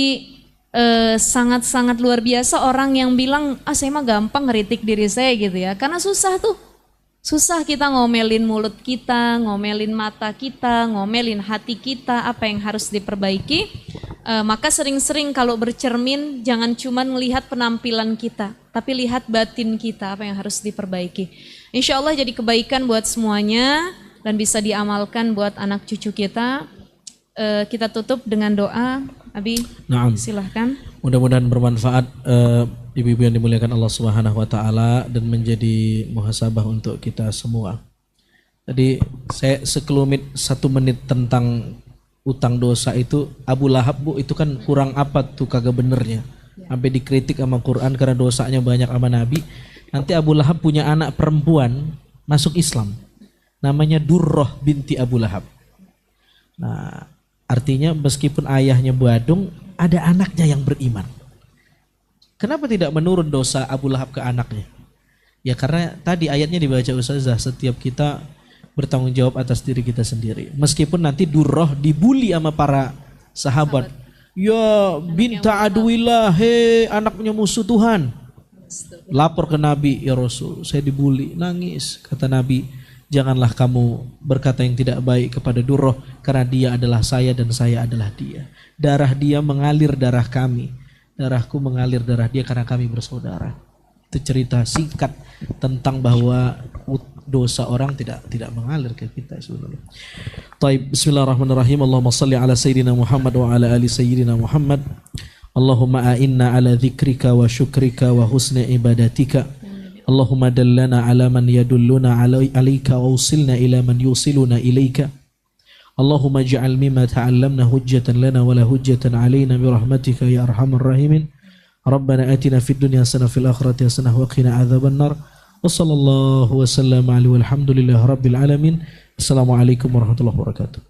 sangat-sangat luar biasa orang yang bilang, saya mah gampang ngeritik diri saya gitu ya, karena susah tuh. Susah kita ngomelin mulut kita, ngomelin mata kita, ngomelin hati kita, apa yang harus diperbaiki. Maka sering-sering kalau bercermin jangan cuma melihat penampilan kita, tapi lihat batin kita, apa yang harus diperbaiki. Insya Allah jadi kebaikan buat semuanya dan bisa diamalkan buat anak cucu kita. Kita tutup dengan doa. Abi, Naam. silahkan. Mudah-mudahan bermanfaat ibu-ibu yang dimuliakan Allah Subhanahu wa taala dan menjadi muhasabah untuk kita semua. Tadi saya sekelumit 1 menit tentang utang dosa itu. Abu Lahab, Bu, itu kan kurang apa tuh kagak benernya. Sampai dikritik sama Quran karena dosanya banyak sama Nabi. Nanti Abu Lahab punya anak perempuan masuk Islam. Namanya Durrah binti Abu Lahab. Nah, artinya meskipun ayahnya badung, ada anaknya yang beriman. Kenapa tidak menurun dosa Abu Lahab ke anaknya? Ya karena tadi ayatnya dibaca Ustazah, setiap kita bertanggung jawab atas diri kita sendiri. Meskipun nanti Durrah dibully sama para sahabat. Ya binta aduillah, anaknya musuh Tuhan. Lapor ke Nabi, ya Rasul, saya dibully, nangis. Kata Nabi, janganlah kamu berkata yang tidak baik kepada Durrah, karena dia adalah saya dan saya adalah dia. Darah dia mengalir darah kami, darahku mengalir darah dia karena kami bersaudara. Itu cerita singkat tentang bahwa dosa orang tidak mengalir ke kita sebenarnya. Taib, bismillahirrahmanirrahim. Allahumma salli ala sayyidina Muhammad wa ala ali sayyidina Muhammad. Allahumma a'inna ala dzikrika wa syukrika wa husni ibadatika. Allahumma dallana ala man yadulluna alaika wa usilna ila man yusiluna ilaika. Allahumma ja'al mimma ta'allamna hujjatan lana wa la hujjatan alaina bi rahmatika ya arhamar rahimin. Rabbana atina fid dunya hasanah fil akhirati hasanah wa qina adzaban nar. Wa sallallahu wa sallam ala walhamdulillahi rabbil alamin. Assalamualaikum warahmatullahi wabarakatuh.